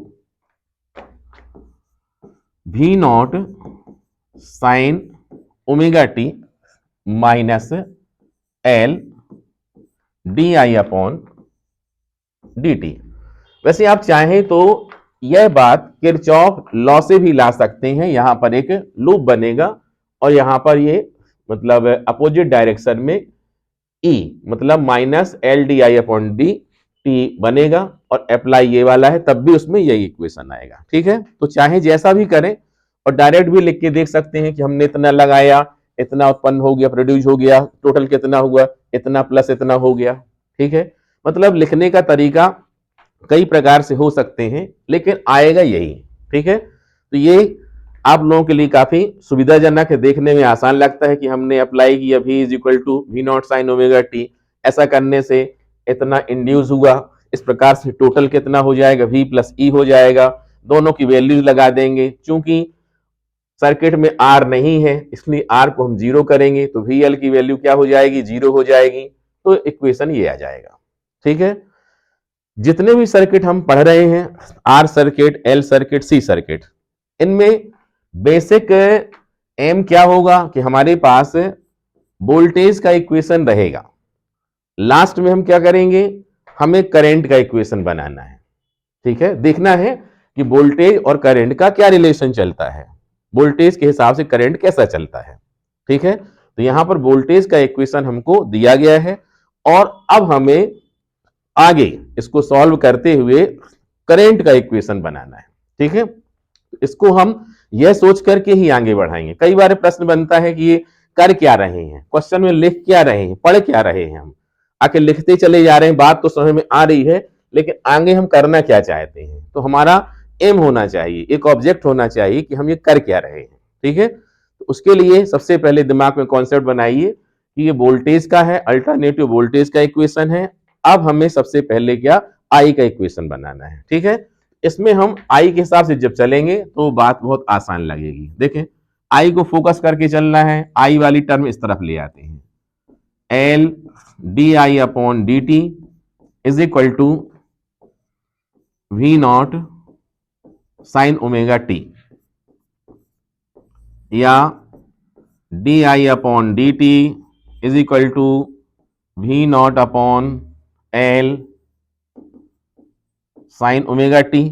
V not sine omega T minus L D I upon D T. वैसे आप चाहें तो यह बात किरचॉफ लॉ से भी ला सकते हैं। यहां पर एक लूप बनेगा और यहां पर ये मतलब अपोजिट डायरेक्शन में E मतलब minus L D I upon D T बनेगा और अप्लाई ये वाला है, तब भी उसमें यही इक्वेशन आएगा। ठीक है, तो चाहे जैसा भी करें और डायरेक्ट भी लिख के देख सकते हैं कि हमने इतना लगाया, इतना उत्पन्न हो गया, प्रोड्यूस हो गया, टोटल कितना हुआ, इतना प्लस इतना हो गया। ठीक है, मतलब लिखने का तरीका कई प्रकार से हो सकते हैं, लेकिन आएगा यही। ठीक है, तो ये आप लोगों के लिए काफी सुविधाजनक है, देखने में आसान लगता है कि हमने अप्लाई किया v is equal to V not sine omega T, ऐसा करने से इतना इंड्यूस हुआ, इस प्रकार से टोटल कितना हो जाएगा, v प्लस ई हो जाएगा। दोनों की वैल्यूज लगा देंगे, चूंकि सर्किट में R नहीं है इसलिए R को हम 0 करेंगे तो VL की वैल्यू क्या हो जाएगी? 0 हो जाएगी। तो इक्वेशन ये आ जाएगा। ठीक है, जितने भी सर्किट हम पढ़ रहे हैं, R circuit, L circuit, C circuit, इनमें बेसिक एम क्या होगा कि हमारे पास वोल्टेज का इक्वेशन रहेगा। लास्ट में हम क्या करेंगे? हमें करंट का इक्वेशन बनाना है। ठीक है, देखना है कि वोल्टेज और करंट का क्या रिलेशन चलता है, वोल्टेज के हिसाब से करंट कैसा चलता है। ठीक है, तो यहां पर वोल्टेज का इक्वेशन हमको दिया गया है और अब हमें आगे इसको सॉल्व करते हुए करंट का इक्वेशन बनाना है। ठीक है, इसको हम यह सोच करके ही आगे बढ़ाएंगे। कई बार प्रश्न बनता है कि ये कर क्या रहे हैं, क्वेश्चन में लिख क्या रहे हैं, पढ़ क्या रहे हैं, हम आखिर लिखते चले जा रहे हैं, बात तो समझ में आ रही है लेकिन आगे हम करना क्या चाहते हैं। तो हमारा एम होना चाहिए, एक ऑब्जेक्ट होना चाहिए कि हम ये कर क्या रहे हैं। ठीक है, तो उसके लिए सबसे पहले दिमाग में कॉन्सेप्ट बनाइए कि ये वोल्टेज का है, अल्टरनेटिव वोल्टेज का इक्वेशन है। अब हमें सबसे पहले क्या? आई का इक्वेशन बनाना है। ठीक है, इसमें हम आई के हिसाब से जब चलेंगे तो बात बहुत आसान लगेगी। देखें, आई को फोकस करके चलना है, आई वाली टर्म इस तरफ ले आते हैं, L D I upon D T is equal to V not sine omega t, या D I upon D T is equal to V not upon L sine omega T.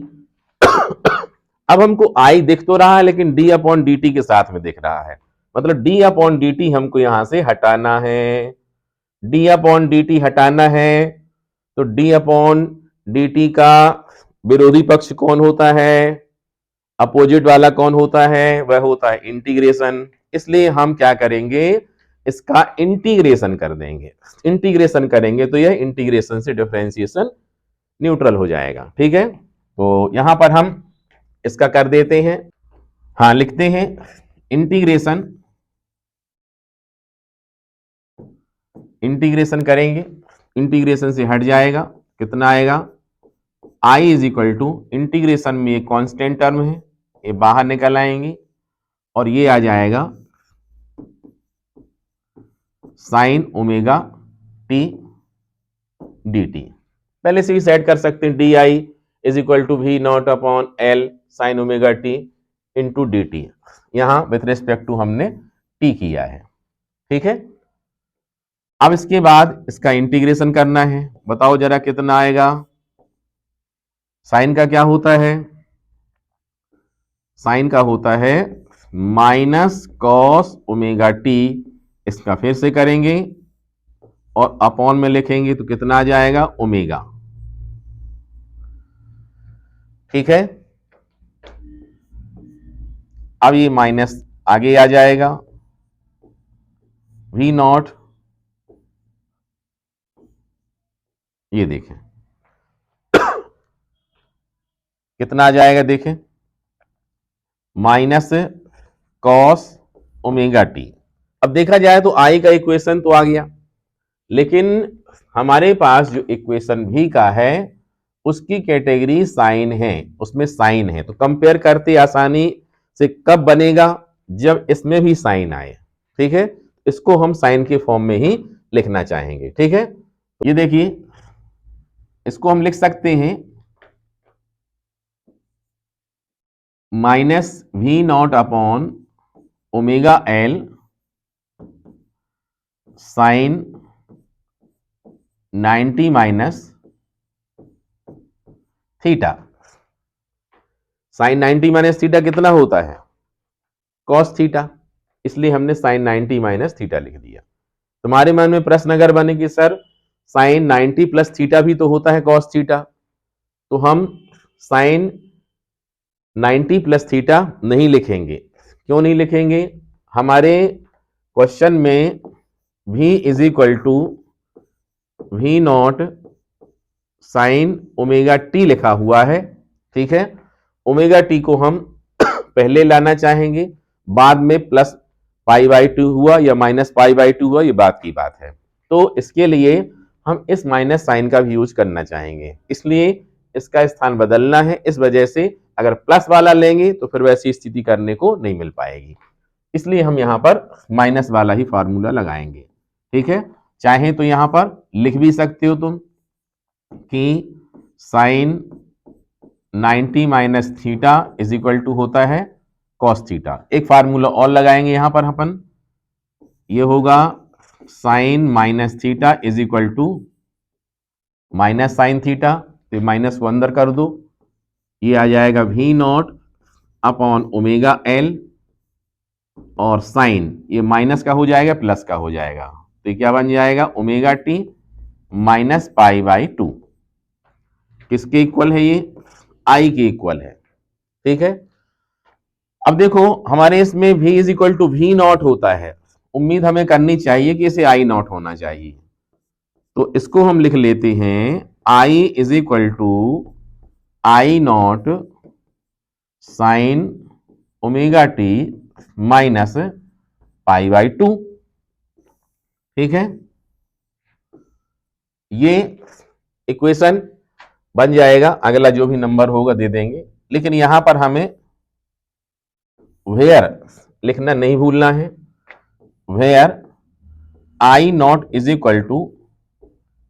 अब हमको आई दिख तो रहा है लेकिन डी अपॉन डी टी के साथ में दिख रहा है, मतलब डी अपॉन डी टी हमको यहां से हटाना है। डी अपॉन डी टी हटाना है तो डी अपॉन डी टी का विरोधी पक्ष कौन होता है? अपोजिट वाला कौन होता है? वह होता है इंटीग्रेशन। इसलिए हम क्या करेंगे? इसका इंटीग्रेशन कर देंगे। इंटीग्रेशन करेंगे तो यह इंटीग्रेशन से डिफरेंशिएशन न्यूट्रल हो जाएगा। ठीक है, तो यहां पर हम इसका कर देते हैं, हाँ लिखते हैं इंटीग्रेशन, इंटीग्रेशन करेंगे, इंटीग्रेशन से हट जाएगा, कितना आएगा? I is equal to, integration में एक कांस्टेंट टर्म है, ये बाहर निकल आएंगे और ये आ जाएगा sine omega T D T. पहले से ही सेट कर सकते हैं, D I is equal to V not upon L sine omega T into D T, यहां विथ रिस्पेक्ट टू हमने टी किया है। ठीक है, अब इसके बाद इसका इंटीग्रेशन करना है। बताओ जरा कितना आएगा। साइन का क्या होता है, साइन का होता है माइनस कॉस ओमेगा टी। इसका फिर से करेंगे और अपॉन में लिखेंगे तो कितना आ जाएगा, ओमेगा। ठीक है, अब ये माइनस आगे आ जाएगा, वी नॉट, ये देखें कितना आ जाएगा, देखें माइनस कॉस ओमेगा टी। अब देखा जाए तो आई का इक्वेशन तो आ गया, लेकिन हमारे पास जो इक्वेशन भी का है उसकी कैटेगरी साइन है, उसमें साइन है, तो कंपेयर करते आसानी से कब बनेगा, जब इसमें भी साइन आए। ठीक है, इसको हम साइन के फॉर्म में ही लिखना चाहेंगे। ठीक है, ये देखिए इसको हम लिख सकते हैं minus V not upon omega L sine 90 minus theta. Sine 90 minus theta कितना होता है, कॉस थीटा, इसलिए हमने साइन 90 माइनस थीटा लिख दिया। तुम्हारे मन में प्रश्न अगर बने कि सर साइन 90 प्लस थीटा भी तो होता है कॉस थीटा, तो हम साइन 90 प्लस थीटा नहीं लिखेंगे। क्यों नहीं लिखेंगे, हमारे क्वेश्चन में v is equal to V not sine omega T लिखा हुआ है। ठीक है, ओमेगा टी को हम पहले लाना चाहेंगे, बाद में प्लस पाई बाई 2 हुआ या माइनस पाई बाई 2 हुआ, ये बात की बात है। तो इसके लिए हम इस माइनस साइन का भी यूज करना चाहेंगे, इसलिए इसका स्थान बदलना है। इस वजह से अगर प्लस वाला लेंगे तो फिर वैसी स्थिति करने को नहीं मिल पाएगी, इसलिए हम यहां पर माइनस वाला ही फॉर्मूला लगाएंगे। ठीक है, चाहे तो यहां पर लिख भी सकते हो तुम कि sine 90 minus theta is equal to होता है कॉस थीटा। एक फार्मूला और लगाएंगे यहां पर अपन, ये होगा sine minus theta is equal to minus sine theta, तो माइनस को अंदर कर दो, ये आ जाएगा V not upon omega L, और साइन ये माइनस का हो जाएगा प्लस का हो जाएगा, तो क्या बन जाएगा omega T minus pi by 2। किसके इक्वल है, ये आई के इक्वल है। ठीक है, अब देखो हमारे इसमें v is equal to V nought होता है, उम्मीद हमें करनी चाहिए कि इसे आई नॉट होना चाहिए, तो इसको हम लिख लेते हैं i is equal to I not sine omega T minus pi by 2। ठीक है, ये इक्वेशन बन जाएगा, अगला जो भी नंबर होगा दे देंगे, लेकिन यहां पर हमें वेयर लिखना नहीं भूलना है, where I not is equal to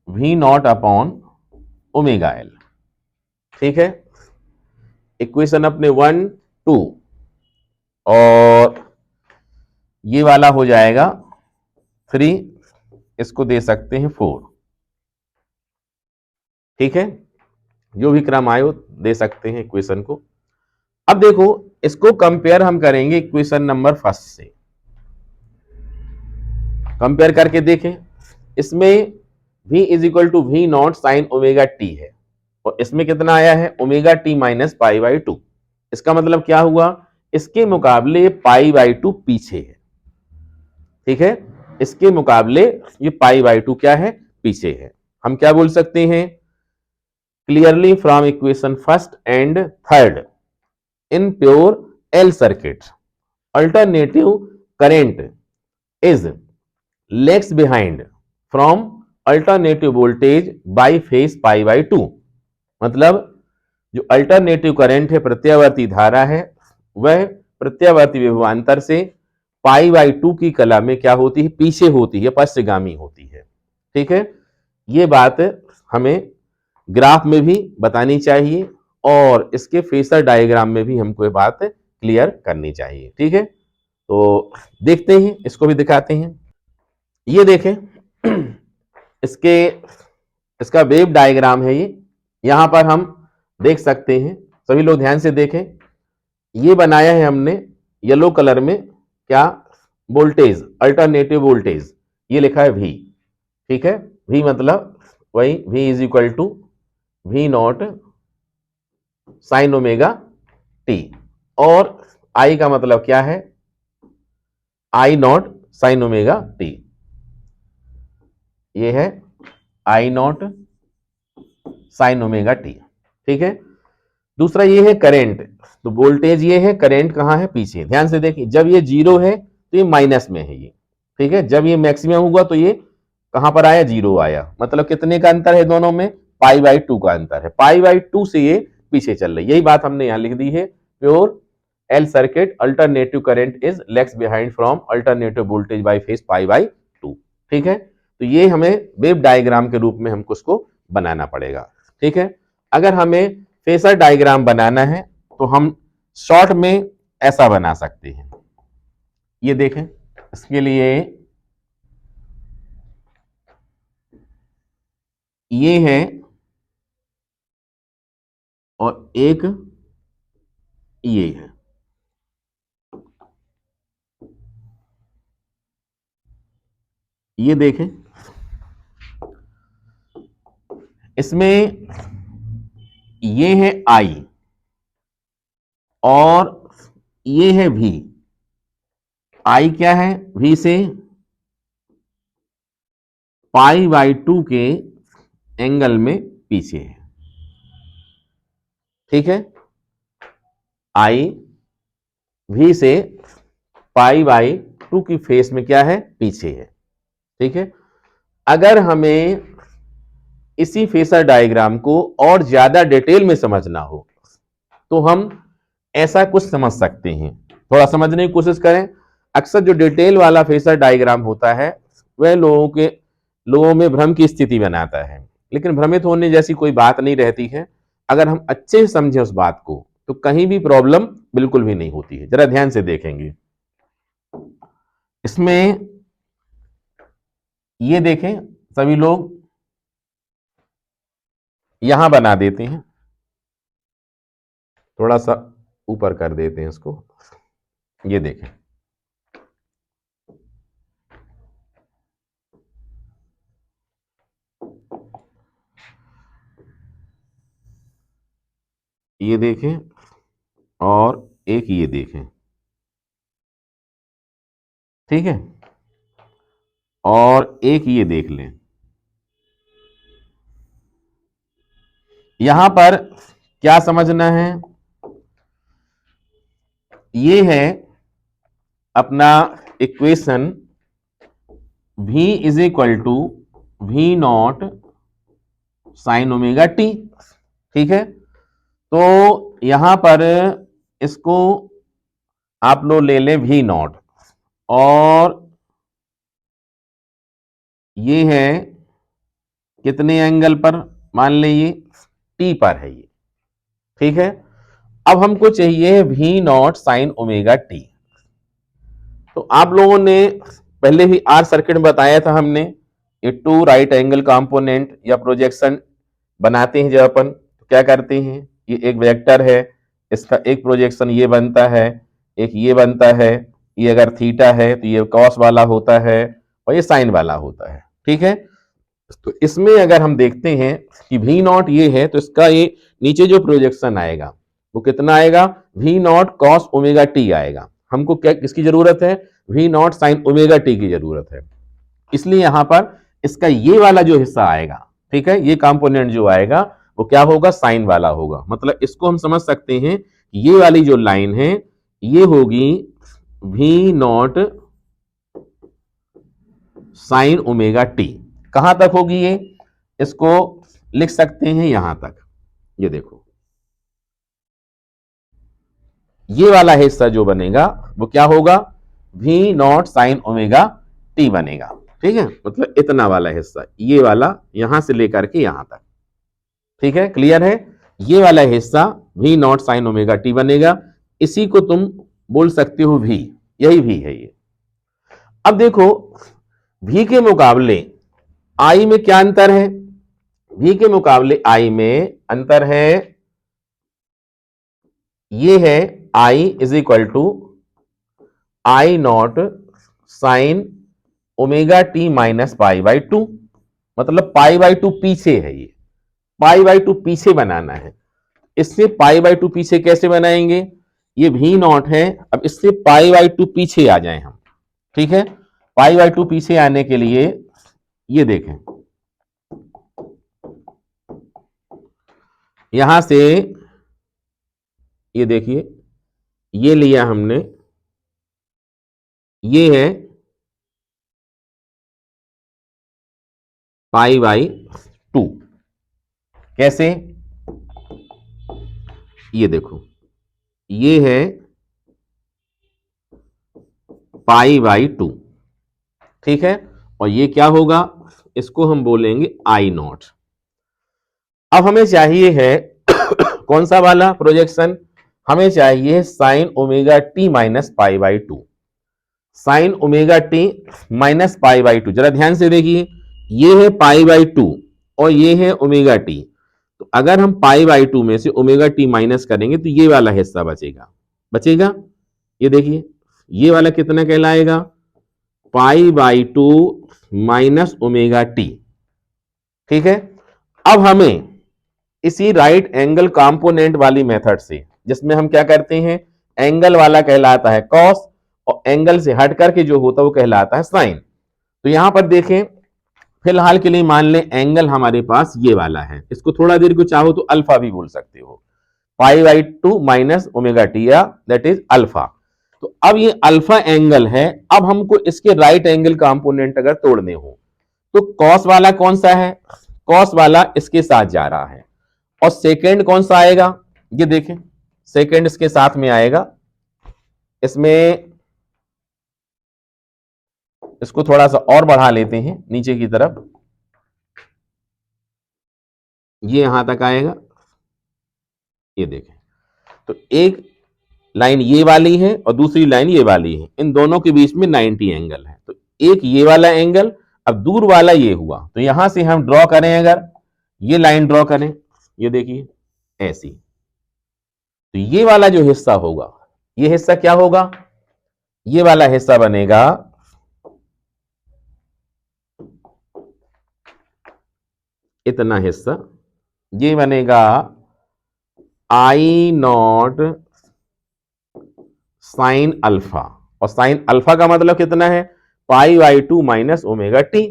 V not upon omega L. ठीक है, इक्वेशन अपने 1 2, और ये वाला हो जाएगा 3, इसको दे सकते हैं 4। ठीक है, जो भी क्रम आए दे सकते हैं इक्वेशन को। अब देखो इसको कंपेयर हम करेंगे इक्वेशन नंबर फर्स्ट से, कंपेयर करके देखें। इसमें v is equal to V not sine omega T है, और इसमें कितना आया है omega T minus pi by 2। इसका मतलब क्या हुआ, इसके मुकाबले पाई बाई 2 पीछे है। ठीक है, इसके मुकाबले ये पाई बाई 2 क्या है, पीछे है। हम क्या बोल सकते हैं, clearly from equation first and third in pure L circuit, alternative current is lags behind from alternative voltage by phase pi by 2। मतलब जो अल्टरनेटिव करंट है, प्रत्यावर्ती धारा है, वह प्रत्यावर्ती विभवांतर से पाई बाई 2 की कला में क्या होती है, पीछे होती है, पश्चगामी होती है। ठीक है, ये बात हमें ग्राफ में भी बतानी चाहिए और इसके फेसर डायग्राम में भी हमको ये बात क्लियर करनी चाहिए। ठीक है, तो देखते हैं, इसको भी दिखाते हैं। ये देखें इसका वेव डायग्राम है ये। यहां पर हम देख सकते हैं, सभी लोग ध्यान से देखें, ये बनाया है हमने येलो कलर में, क्या, वोल्टेज, अल्टरनेटिव वोल्टेज, ये लिखा है V। ठीक है, V मतलब वही V is equal to V not sine omega T, और I का मतलब क्या है, I nought sine omega T, ये है I nought sine omega T. ठीक है, दूसरा ये है करंट, तो वोल्टेज ये है, करंट कहां है, पीछे। ध्यान से देखिए, जब ये जीरो है तो ये माइनस में है ये। ठीक है, जब ये मैक्सिमम हुआ तो ये कहां पर आया, जीरो आया। मतलब कितने का अंतर है दोनों में, π/2 का अंतर है। π/2 से ये पीछे चल रही है, यही बात हमने यहां लिख दी है। Pure L circuit alternative current is lags behind from alternative voltage by phase π/2। ठीक है, तो ये हमें वेव डायग्राम के रूप में हमको उसको बनाना पड़ेगा। ठीक है, अगर हमें फेसर डायग्राम बनाना है तो हम शॉर्ट में ऐसा बना सकते हैं। ये देखें, इसके लिए ये है और एक ये है। ये देखें, इसमें ये है I और ये है V। I क्या है, V से π/2 के एंगल में पीछे है। ठीक है, I V से π/2 की फेस में क्या है, पीछे है। ठीक है, अगर हमें इसी फेसर डायग्राम को और ज्यादा डिटेल में समझना हो तो हम ऐसा कुछ समझ सकते हैं। थोड़ा समझने की कोशिश करें। अक्सर जो डिटेल वाला फेसर डायग्राम होता है वह लोगों में भ्रम की स्थिति बनाता है, लेकिन भ्रमित होने जैसी कोई बात नहीं रहती है। अगर हम अच्छे से समझें उस बात को तो कहीं भी प्रॉब्लम बिल्कुल भी नहीं होती है। जरा ध्यान से देखेंगे, इसमें ये देखें, सभी लोग यहां बना देते हैं, थोड़ा सा ऊपर कर देते हैं इसको। ये देखें, ये देखें और एक ये देखें। ठीक है, और एक ये देख लें। यहां पर क्या समझना है, ये है अपना equation V is equal to V not sine omega T. ठीक है, तो यहां पर इसको आप लोग ले लें V नॉट, और ये है कितने एंगल पर, मान लीजिए T पर है ये। ठीक है, अब हमको चाहिए V not sine omega T. तो आप लोगों ने पहले भी आर सर्किट में बताया था हमने, ये टू राइट एंगल कंपोनेंट या प्रोजेक्शन बनाते हैं जब अपन, तो क्या करते हैं, ये एक वेक्टर है, इसका एक प्रोजेक्शन ये बनता है, एक ये बनता है। ये अगर थीटा है तो ये कॉस वाला होता है और ये साइन वाला होता है। ठीक है, तो इसमें अगर हम देखते हैं कि V नॉट ये है तो इसका ये नीचे जो प्रोजेक्शन आएगा वो कितना आएगा, V not cos omega T आएगा। हमको क्या किसकी जरूरत है, V not sine omega T की जरूरत है। इसलिए यहां पर इसका ये वाला जो हिस्सा आएगा, ठीक है, ये कंपोनेंट जो आएगा वो क्या होगा, साइन वाला होगा। मतलब इसको हम समझ सकते हैं ये वाली जो लाइन है ये होगी V not sine omega T. कहां तक होगी ये, इसको लिख सकते हैं यहां तक। ये देखो, ये वाला हिस्सा जो बनेगा वो क्या होगा, V not sine omega T बनेगा। ठीक है, मतलब इतना वाला हिस्सा, ये वाला यहां से लेकर के यहां तक। ठीक है, क्लियर है, ये वाला हिस्सा V not sine omega T बनेगा। इसी को तुम बोल सकते हो V, यही V है ये। अब देखो V के मुकाबले I में क्या अंतर है? V के मुकाबले I में अंतर है, ये है I is equal to I nought sine omega T minus pi by two, मतलब पाई बाई टू पीछे है, ये पाई बाई टू पीछे बनाना है। इससे पाई बाई टू पीछे कैसे बनाएंगे? ये भी नॉट है, अब इससे पाई बाई टू पीछे आ जाए हम, ठीक है। पाई बाई टू पीछे आने के लिए ये देखें, यहां से ये देखिए, ये लिया हमने, ये है पाई बाई टू। कैसे? ये देखो, ये है पाई बाई टू, ठीक है। और ये क्या होगा? इसको हम बोलेंगे आई नॉट। अब हमें चाहिए है कौन सा वाला प्रोजेक्शन? हमें चाहिए sign omega T minus pi by to. Sign omega T minus pi by to, जरा ध्यान से देखिए, ये है पाई बाई टू और ये है ओमेगा टी। तो अगर हम पाई बाई टू में से ओमेगा टी माइनस करेंगे तो ये वाला हिस्सा बचेगा, बचेगा। ये देखिए, ये वाला कितना कहलाएगा? पाई by two minus omega T, ठीक है। अब हमें इसी राइट एंगल कंपोनेंट वाली मेथड से, जिसमें हम क्या करते हैं, एंगल वाला कहलाता है कॉस और एंगल से हट करके जो होता है वो कहलाता है साइन। तो यहां पर देखें, फिलहाल के लिए मान लें एंगल हमारे पास ये वाला है, इसको थोड़ा देर को चाहो तो अल्फा भी बोल सकते हो, पाई by two minus omega t, या दैट इज अल्फा। तो अब ये अल्फा एंगल है, अब हमको इसके राइट एंगल कंपोनेंट अगर तोड़ने हो तो कॉस वाला कौन सा है? कॉस वाला इसके साथ जा रहा है, और सेकेंड कौन सा आएगा? ये देखें, सेकेंड इसके साथ में आएगा। इसमें इसको थोड़ा सा और बढ़ा लेते हैं नीचे की तरफ, ये यहां तक आएगा। ये देखें, तो एक लाइन ये वाली है और दूसरी लाइन ये वाली है, इन दोनों के बीच में 90 एंगल है। तो एक ये वाला एंगल, अब दूर वाला ये हुआ, तो यहां से हम ड्रॉ करें, अगर ये लाइन ड्रॉ करें, ये देखिए ऐसी, तो ये वाला जो हिस्सा होगा, ये हिस्सा क्या होगा? ये वाला हिस्सा बनेगा इतना हिस्सा, ये बनेगा आई नॉट साइन अल्फा, और साइन अल्फा का मतलब कितना है? पाई by two minus omega T.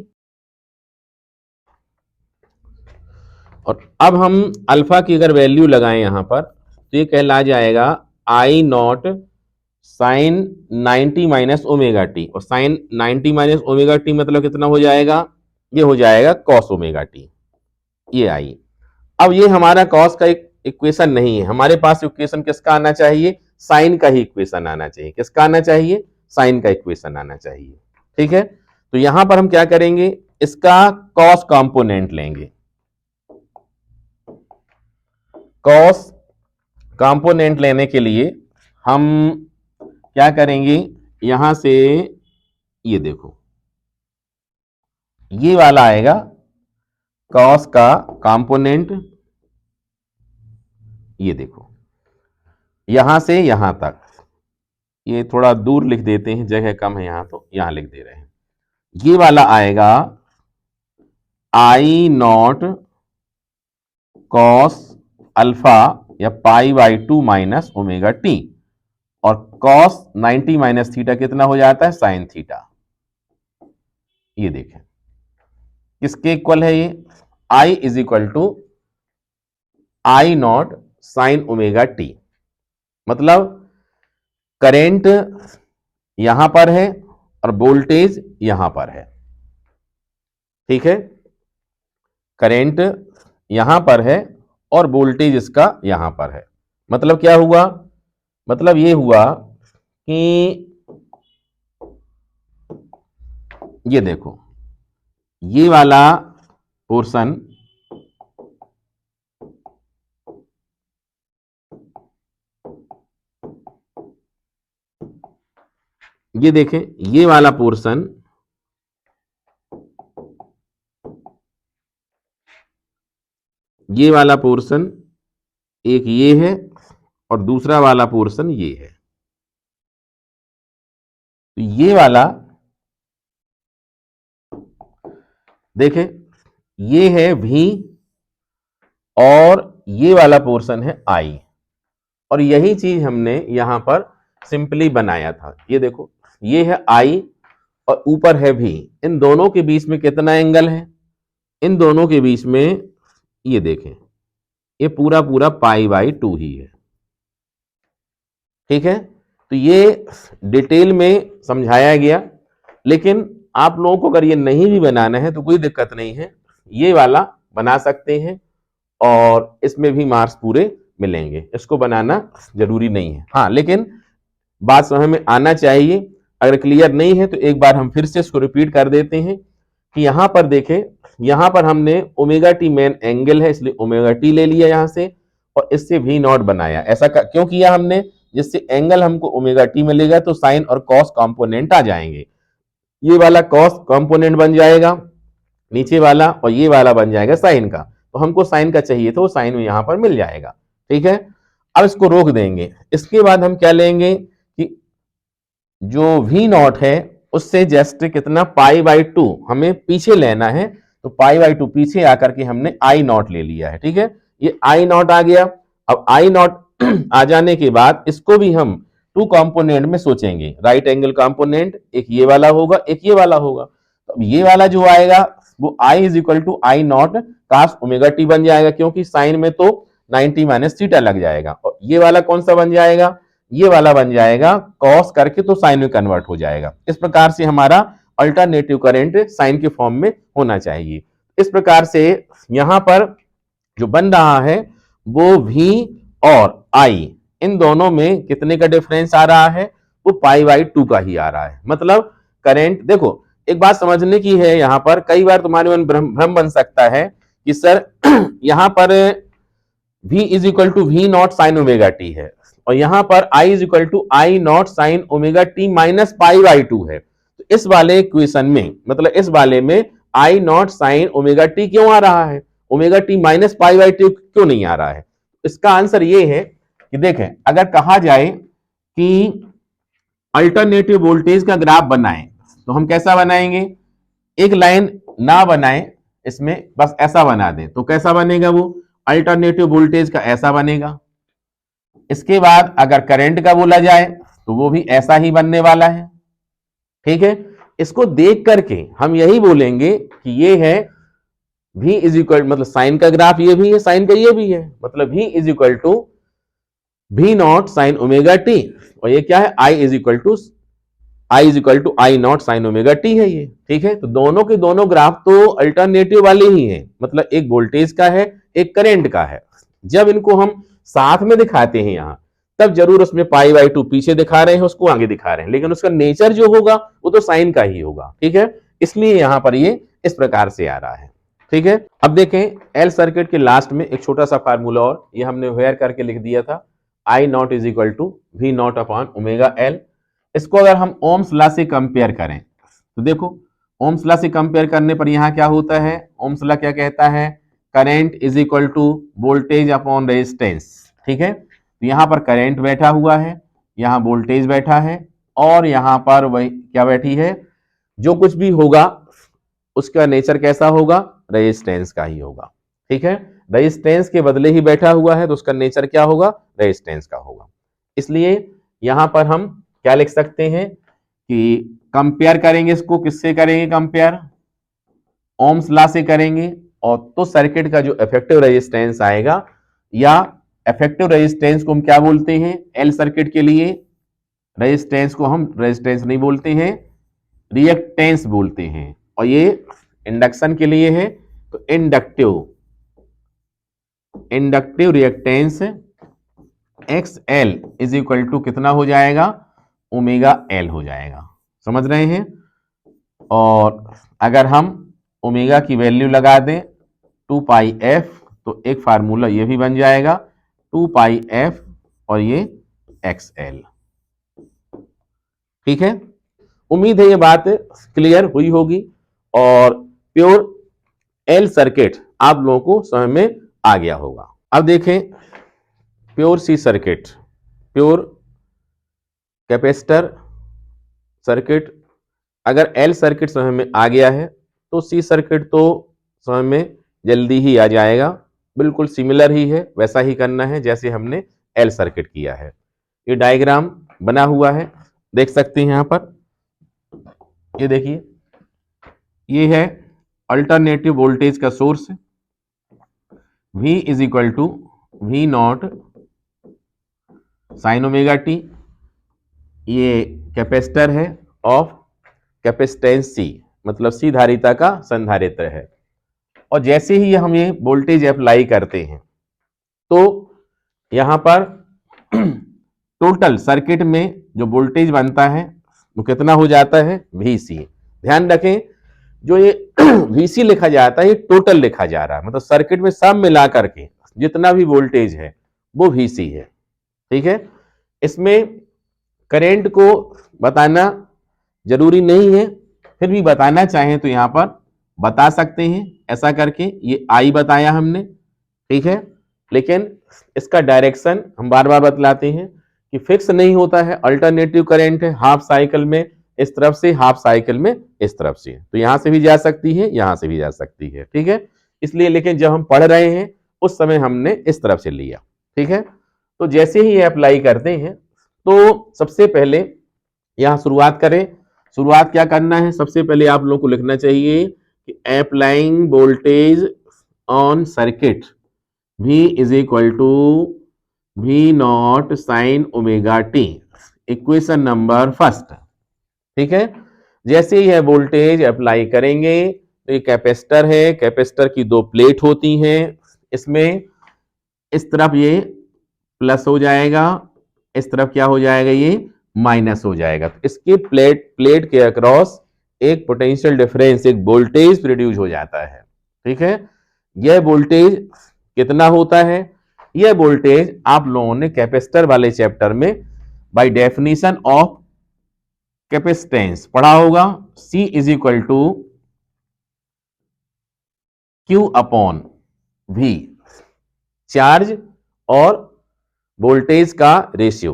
और अब हम अल्फा की अगर वैल्यू लगाएं यहां पर, तो ये कहला जाएगा I not sine 90 minus omega T, और साइन 90 माइनस ओमेगा टी मतलब कितना हो जाएगा? ये हो जाएगा कॉस ओमेगा टी, ये आई। अब ये हमारा कॉस का एक इक्वेशन नहीं है, हमारे पास इक्वेशन किसका आना चाहिए? साइन का ही इक्वेशन आना चाहिए। किसका आना चाहिए? साइन का इक्वेशन आना चाहिए, ठीक है। तो यहां पर हम क्या करेंगे, इसका कॉस कंपोनेंट लेंगे। कॉस कंपोनेंट लेने के लिए हम क्या करेंगे, यहां से ये देखो, ये वाला आएगा कॉस का कंपोनेंट, ये देखो यहां से यहां तक, ये थोड़ा दूर लिख देते हैं, जगह कम है यहां तो यहां लिख दे रहे हैं। ये वाला आएगा आई नॉट कॉस अल्फा या pi by two minus omega T, और कॉस 90 माइनस थीटा कितना हो जाता है? Sine theta. ये देखें किसके इक्वल है ये? I is equal to I not sine omega t, मतलब करेंट यहां पर है और वोल्टेज यहां पर है, ठीक है। करेंट यहां पर है और वोल्टेज इसका यहां पर है, मतलब क्या हुआ? मतलब ये हुआ कि ये देखो, ये वाला पोर्शन ये देखें, ये वाला पोर्शन एक ये है और दूसरा वाला पोर्शन ये है। तो ये वाला देखें, ये है V और ये वाला पोर्शन है I, और यही चीज हमने यहां पर सिंपली बनाया था। ये देखो, ये है I और ऊपर है V। इन दोनों के बीच में कितना एंगल है? इन दोनों के बीच में ये देखें, ये पूरा पूरा π/2 ही है। ठीक है, तो ये डिटेल में समझाया गया, लेकिन आप लोगों को अगर ये नहीं भी बनाना है तो कोई दिक्कत नहीं है, ये वाला बना सकते हैं और इसमें भी मार्क्स पूरे मिलेंगे। इसको बनाना जरूरी नहीं है। हाँ, लेकिन बात समझ में आना चाहिए। अगर क्लियर नहीं है तो एक बार हम फिर से इसको रिपीट कर देते हैं कि यहां पर देखें, यहां पर हमने ओमेगा टी मेन एंगल है इसलिए ओमेगा टी ले लिया यहां से और इससे भी नॉट बनाया। ऐसा क्यों किया हमने? जिससे एंगल हमको ओमेगा टी मिलेगा तो साइन और कॉस कंपोनेंट आ जाएंगे। ये वाला कॉस कंपोनेंट बन जाएगा नीचे वाला और ये वाला बन जाएगा साइन का। तो हमको साइन का चाहिए तो साइन में यहां पर मिल जाएगा। ठीक है, अब इसको रोक देंगे। इसके बाद हम क्या लेंगे कि जो वी नॉट है उससे जस्ट कितना π/2 हमें पीछे लेना है, तो π/2 पीछे आकर के हमने आई नॉट ले लिया है। ठीक है, ये आई नॉट आ गया। अब आई नॉट आ जाने के बाद इसको भी हम टू कंपोनेंट में सोचेंगे। राइट एंगल कंपोनेंट एक ये वाला होगा, एक ये वाला होगा। तो अब ये वाला जो आएगा वो I is equal to I not cos omega t बन जाएगा, क्योंकि साइन में तो 90 माइनस थीटा लग जाएगा। और ये वाला कौन सा बन जाएगा? ये वाला बन जाएगा कॉस करके तो साइन में कन्वर्ट हो जाएगा। इस प्रकार से हमारा अल्टरनेटिव करंट साइन के फॉर्म में होना चाहिए। इस प्रकार से यहां पर जो बन रहा है वो V और I इन दोनों में कितने का डिफरेंस आ रहा है? वो π/2 का ही आ रहा है। मतलब करंट, देखो एक बात समझने की है, यहां पर कई बार तुम्हारे मन भ्रम बन सकता है कि सर यहां पर V is equal to V not sine omega T है और यहां पर I is equal to I not sine omega T minus π/2 है। तो इस वाले इक्वेशन में, मतलब इस वाले में आई नॉट साइन ओमेगा टी क्यों आ रहा है? ओमेगा टी माइनस π/2 क्यों नहीं आ रहा है? इसका आंसर ये है कि देखें, अगर कहा जाए कि अल्टरनेटिव वोल्टेज का ग्राफ बनाएं तो हम कैसा बनाएंगे? एक लाइन ना बनाएं, इसमें बस ऐसा बना दें तो कैसा बनेगा? वो अल्टरनेटिव वोल्टेज का ऐसा बनेगा। इसके बाद अगर करंट का बोला जाए तो वो भी ऐसा ही बनने वाला है। ठीक है, इसको देख करके हम यही बोलेंगे कि ये है V इज इक्वल, मतलब साइन का ग्राफ ये भी है, साइन का ये भी है, मतलब V is equal to V not sine omega T और ये क्या है? I is equal to I not sine omega T है ये। ठीक है, तो दोनों के दोनों ग्राफ तो अल्टरनेटिव वाले ही हैं, मतलब एक वोल्टेज का है एक करंट का है। जब इनको हम साथ में दिखाते हैं यहां, तब जरूर उसमें π/2 पीछे दिखा रहे हैं, उसको आगे दिखा रहे हैं, लेकिन उसका नेचर जो होगा वो तो साइन का ही होगा। ठीक है, इसलिए यहां पर ये इस प्रकार से आ रहा है। ठीक है, अब देखें एल सर्किट के लास्ट में एक छोटा सा फार्मूला और ये हमने वेयर करके लिख दिया था, I not is equal to V not upon omega L. इसको अगर हम ओम्स लॉ से कंपेयर करें तो देखो, ओम्स लॉ से कंपेयर करने पर यहां क्या होता है? ओम्स लॉ क्या कहता है? Current is equal to voltage upon resistance. ठीक है, तो यहां पर करंट बैठा हुआ है, यहां वोल्टेज बैठा है और यहां पर वही क्या बैठी है? जो कुछ भी होगा उसका नेचर कैसा होगा? रेजिस्टेंस का ही होगा। ठीक है, रेजिस्टेंस के बदले ही बैठा हुआ है तो उसका नेचर क्या होगा? रेजिस्टेंस का होगा। इसलिए यहां पर हम क्या लिख सकते हैं कि कंपेयर करेंगे, इसको किससे करेंगे कंपेयर? ओम्स लॉ से करेंगे, और तो सर्किट का जो इफेक्टिव रेजिस्टेंस आएगा, या इफेक्टिव रेजिस्टेंस को हम क्या बोलते हैं? एल सर्किट के लिए रेजिस्टेंस को हम रेजिस्टेंस नहीं बोलते हैं, रिएक्टेंस बोलते हैं। और ये इंडक्शन के लिए है तो inductive reactance X L is equal to कितना हो जाएगा? ओमेगा एल हो जाएगा। समझ रहे हैं? और अगर हम ओमेगा की वैल्यू लगा दें 2πf तो एक फार्मूला ये भी बन जाएगा 2πf और ये XL। ठीक है, उम्मीद है ये बात क्लियर हुई होगी और प्योर एल सर्किट आप लोगों को समझ में आ गया होगा। अब देखें pure C circuit, pure capacitor circuit. अगर एल सर्किट समझ में आ गया है तो सी सर्किट तो समझ में जल्दी ही आ जाएगा, बिल्कुल सिमिलर ही है, वैसा ही करना है जैसे हमने एल सर्किट किया है। ये डायग्राम बना हुआ है, देख सकते हैं यहां पर, ये देखिए, ये है अल्टरनेटिव वोल्टेज का source, V is equal to V not sine omega T. ये कैपेसिटर है ऑफ कैपेसिटेंस C, मतलब C धारिता का संधारित्र है। और जैसे ही हम ये वोल्टेज अप्लाई करते हैं तो यहां पर टोटल सर्किट में जो वोल्टेज बनता है वो कितना हो जाता है, VC। ध्यान रखें जो ये VC लिखा जाता है ये टोटल लिखा जा रहा है, मतलब सर्किट में सब मिला करके जितना भी वोल्टेज है वो VC है, ठीक है। इसमें करंट को बताना जरूरी नहीं है, फिर भी बताना चाहें तो यहां पर बता सकते हैं ऐसा करके। ये I बताया हमने, ठीक है, लेकिन इसका डायरेक्शन हम बार बार बतलाते हैं कि फिक्स नहीं होता है। अल्टरनेटिव करंट है, हाफ साइकिल में इस तरफ से, हाफ साइकिल में इस तरफ से, तो यहां से भी जा सकती है, यहां से भी जा सकती है, ठीक है। इसलिए लेकिन जब हम पढ़ रहे हैं उस समय हमने इस तरफ से लिया, ठीक है। तो जैसे ही ये अप्लाई करते हैं तो सबसे पहले यहां शुरुआत करें। शुरुआत क्या करना है, सबसे पहले आप लोगों को लिखना चाहिए कि applying voltage on circuit V is equal to V not sine omega T, equation number first, ठीक है। जैसे ही वोल्टेज अप्लाई करेंगे तो ये कैपेसिटर है, कैपेसिटर की दो प्लेट होती हैं, इसमें इस तरफ ये प्लस हो जाएगा, इस तरफ क्या हो जाएगा, ये माइनस हो जाएगा। तो इसके प्लेट के अक्रॉस एक पोटेंशियल डिफरेंस, एक वोल्टेज प्रोड्यूस हो जाता है, ठीक है। यह वोल्टेज कितना होता है, यह वोल्टेज आप लोगों ने कैपेसिटर वाले चैप्टर में बाय डेफिनेशन ऑफ कैपेसिटेंस पढ़ा होगा। C is equal to Q upon V, charge और वोल्टेज का रेशियो,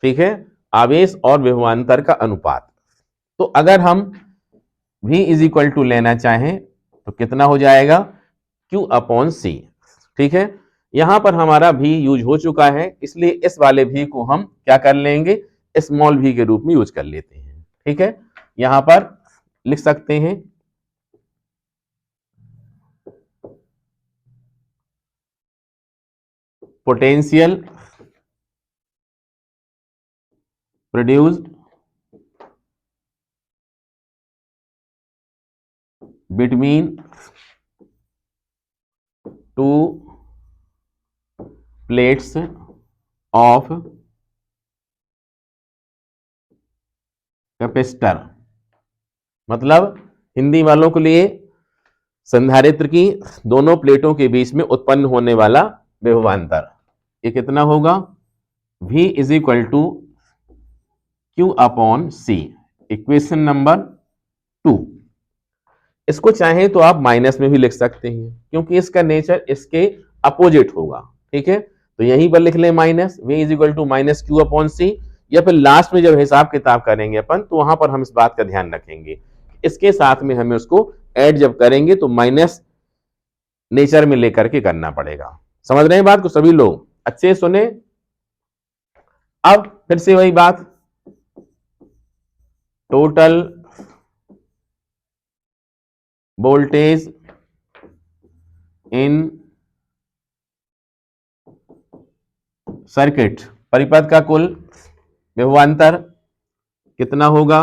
ठीक है, आवेश और विभवांतर का अनुपात। तो अगर हम V इज इक्वल टू लेना चाहें तो कितना हो जाएगा, Q अपॉन C, ठीक है। यहां पर हमारा V यूज हो चुका है, इसलिए इस वाले V को हम क्या कर लेंगे, स्मॉल v के रूप में यूज कर लेते हैं, ठीक है। यहां पर लिख सकते हैं potential produced between two plates of capacitor, मतलब हिंदी वालों के लिए संधारित्र की दोनों प्लेटों के बीच में उत्पन्न होने वाला विभवांतर, ये कितना होगा, V is equal to Q upon C, equation number 2। इसको चाहें तो आप माइनस में भी लिख सकते हैं क्योंकि इसका नेचर इसके अपोजिट होगा, ठीक है। तो यहीं पर लिख लें minus, V is equal to minus Q upon C, या फिर लास्ट में जब हिसाब किताब करेंगे अपन तो वहां पर हम इस बात का ध्यान रखेंगे, इसके साथ में हमें उसको ऐड जब करेंगे तो माइनस नेचर में लेकर के करना पड़ेगा। समझ रहे हैं बात को सभी लोग, अच्छे सुने। अब फिर से वही बात, टोटल वोल्टेज इन सर्किट, परिपथ का कुल विभवांतर कितना होगा,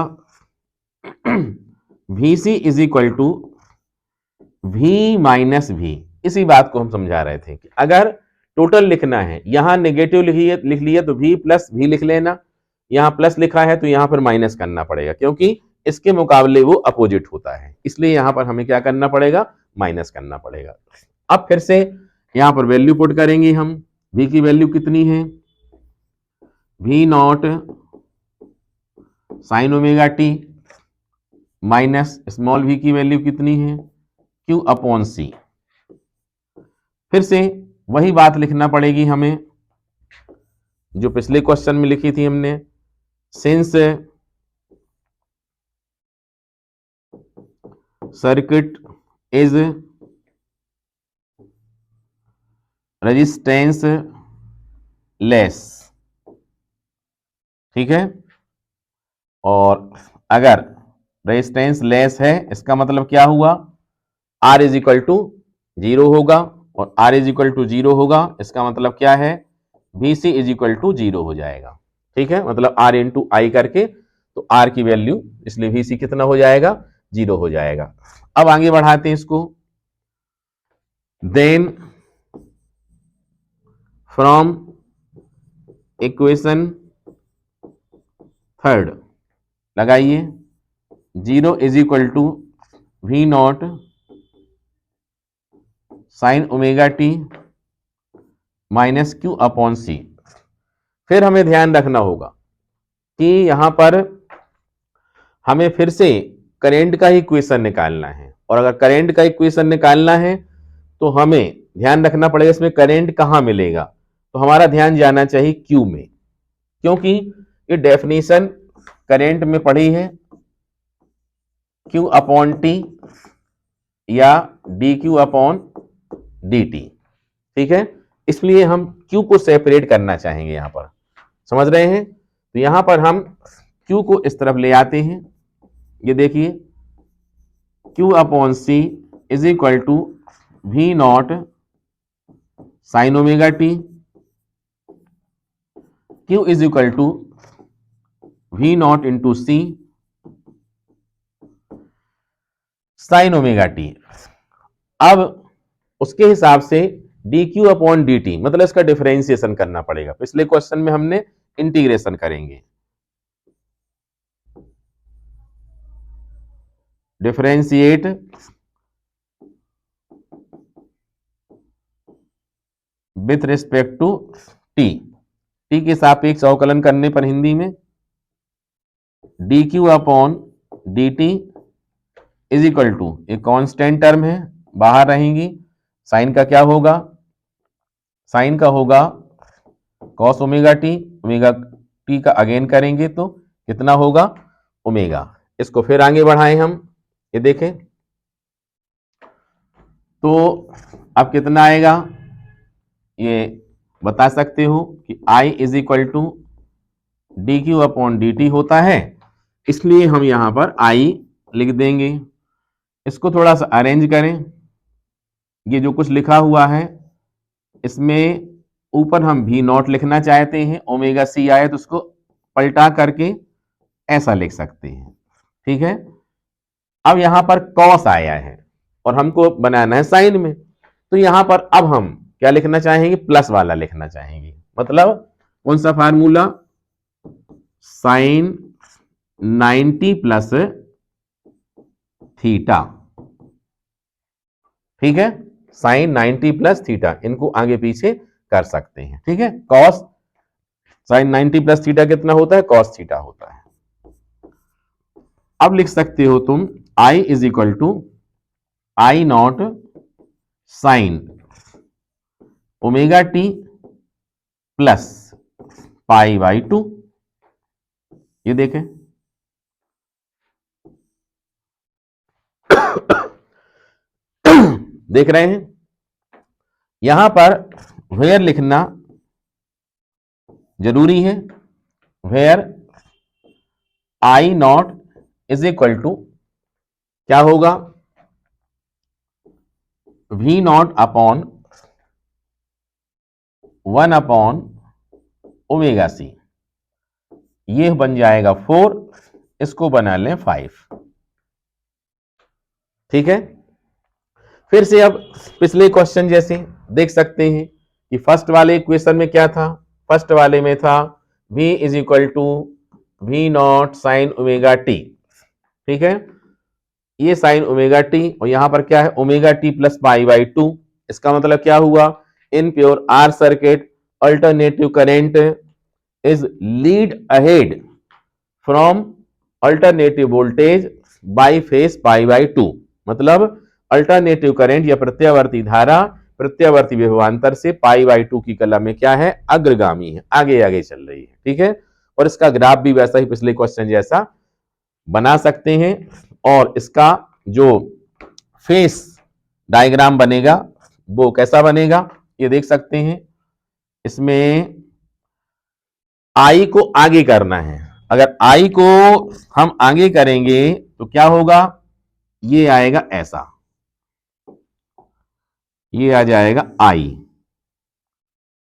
VC is equal to V minus V। इसी बात को हम समझा रहे थे कि अगर टोटल लिखना है, यहां नेगेटिव लिख लिया तो V प्लस V लिख लेना, यहां प्लस लिखा है तो यहां पर माइनस करना पड़ेगा क्योंकि इसके मुकाबले वो अपोजिट होता है, इसलिए यहां पर हमें क्या करना पड़ेगा, माइनस करना पड़ेगा। अब फिर से यहां पर वैल्यू पुट करेंगे हम, V की वैल्यू कितनी है, V not sine omega T minus small v की वैल्यू कितनी है, q अपॉन सी। फिर से वही बात लिखना पड़ेगी हमें जो पिछले क्वेश्चन में लिखी थी हमने, since circuit is resistance less, ठीक है। और अगर रेजिस्टेंस लेस है इसका मतलब क्या हुआ, R इज इक्वल टू 0 होगा, और R इज इक्वल टू 0 होगा इसका मतलब क्या है, VC इज इक्वल टू 0 हो जाएगा, ठीक है। मतलब R इंटू आई करके, तो R की वैल्यू, इसलिए VC कितना हो जाएगा, 0 हो जाएगा। अब आगे बढ़ाते हैं इसको। देन फ्रॉम इक्वेशन थर्ड लगाइए, 0 is equal to V not sine omega T minus Q upon C. फिर हमें ध्यान रखना होगा कि यहां पर हमें फिर से करंट का ही इक्वेशन निकालना है, और अगर करंट का इक्वेशन निकालना है तो हमें ध्यान रखना पड़ेगा इसमें करंट कहां मिलेगा, तो हमारा ध्यान जाना चाहिए क्यू में, क्योंकि ये डेफिनेशन करंट में पढ़ी है क्यू अपॉन टी या D Q upon D T, ठीक है। इसलिए हम क्यू को सेपरेट करना चाहेंगे यहां पर, समझ रहे हैं। तो यहां पर हम क्यू को इस तरफ ले आते हैं, ये देखिए Q upon C is equal to V not sine omega T, Q is equal to V nought into C sine omega T. अब उसके हिसाब से D Q upon D T, मतलब इसका डिफरेंशिएशन करना पड़ेगा। पिछले क्वेश्चन में हमने इंटीग्रेशन करेंगे, differentiate with respect to T, T के सापेक्ष अवकलन करने पर हिंदी में D Q upon D T is equal to, एक कांस्टेंट टर्म है बाहर रहेंगी, साइन का क्या होगा, साइन का होगा कॉस ओमेगा टी का अगेन करेंगे तो कितना होगा, ओमेगा। इसको फिर आगे बढ़ाएं हम, ये देखें तो अब कितना आएगा, ये बता सकते हो कि I is equal to D Q upon D T होता है, इसलिए हम यहां पर I लिख देंगे। इसको थोड़ा सा अरेंज करें, ये जो कुछ लिखा हुआ है इसमें ऊपर हम भी नॉट लिखना चाहते हैं, ओमेगा सी आए तो उसको पलटा करके ऐसा लिख सकते हैं, ठीक है। अब यहां पर कॉस आया है और हमको बनाना है साइन में, तो यहां पर अब हम क्या लिखना चाहेंगे, प्लस वाला लिखना चाहेंगे। मतलब कौन सा फार्मूला, साइन 90 प्लस थीटा, ठीक है। साइन 90 प्लस थीटा, इनको आगे पीछे कर सकते हैं, ठीक है। कॉस साइन 90 प्लस थीटा कितना होता है, कॉस थीटा होता है। अब लिख सकते हो तुम I is equal to I not sine omega T plus pi by 2, ये देखें देख रहे हैं, यहां पर वेयर लिखना जरूरी है, where I not is equal to क्या होगा, V not upon 1 upon omega C, ये बन जाएगा 4, इसको बना लें 5, ठीक है। फिर से अब पिछले क्वेश्चन जैसे देख सकते हैं कि फर्स्ट वाले इक्वेशन में क्या था, फर्स्ट वाले में था v is equal to V not sine omega T, ठीक है। ये साइन ओमेगा टी और यहां पर क्या है, omega T plus pi by 2, इसका मतलब क्या हुआ, in pure R circuit alternative current is lead ahead from alternative voltage by face pi by two, मतलब अल्टरनेटिव करंट या प्रत्यावर्ती धारा प्रत्यावर्ती विभवांतर से पाई बाई टू की कला में क्या है, अग्रगामी है, आगे आगे चल रही है। ठीक है, और इसका ग्राफ भी वैसा ही पिछले क्वेश्चन जैसा बना सकते हैं, और इसका जो फेस डायग्राम बनेगा वो कैसा बनेगा ये देख सकते हैं। इसमें आई को आगे करना है, अगर आई को हम आगे करेंगे तो क्या होगा, ये आएगा ऐसा, ये आ जाएगा आई,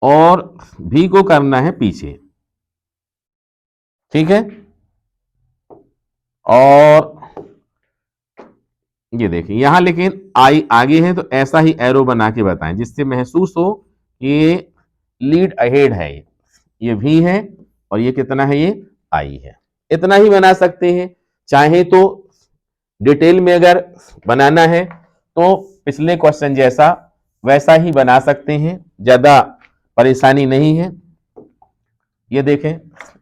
और भी को करना है पीछे। ठीक है, और ये देखिए यहां लेकिन आई आगे है तो ऐसा ही एरो बना के बताएं जिससे महसूस हो ये लीड अहेड है, ये भी है और ये कितना है, ये आई है। इतना ही बना सकते हैं, चाहे तो डिटेल में अगर बनाना है तो पिछले क्वेश्चन जैसा वैसा ही बना सकते हैं, ज्यादा परेशानी नहीं है। ये देखें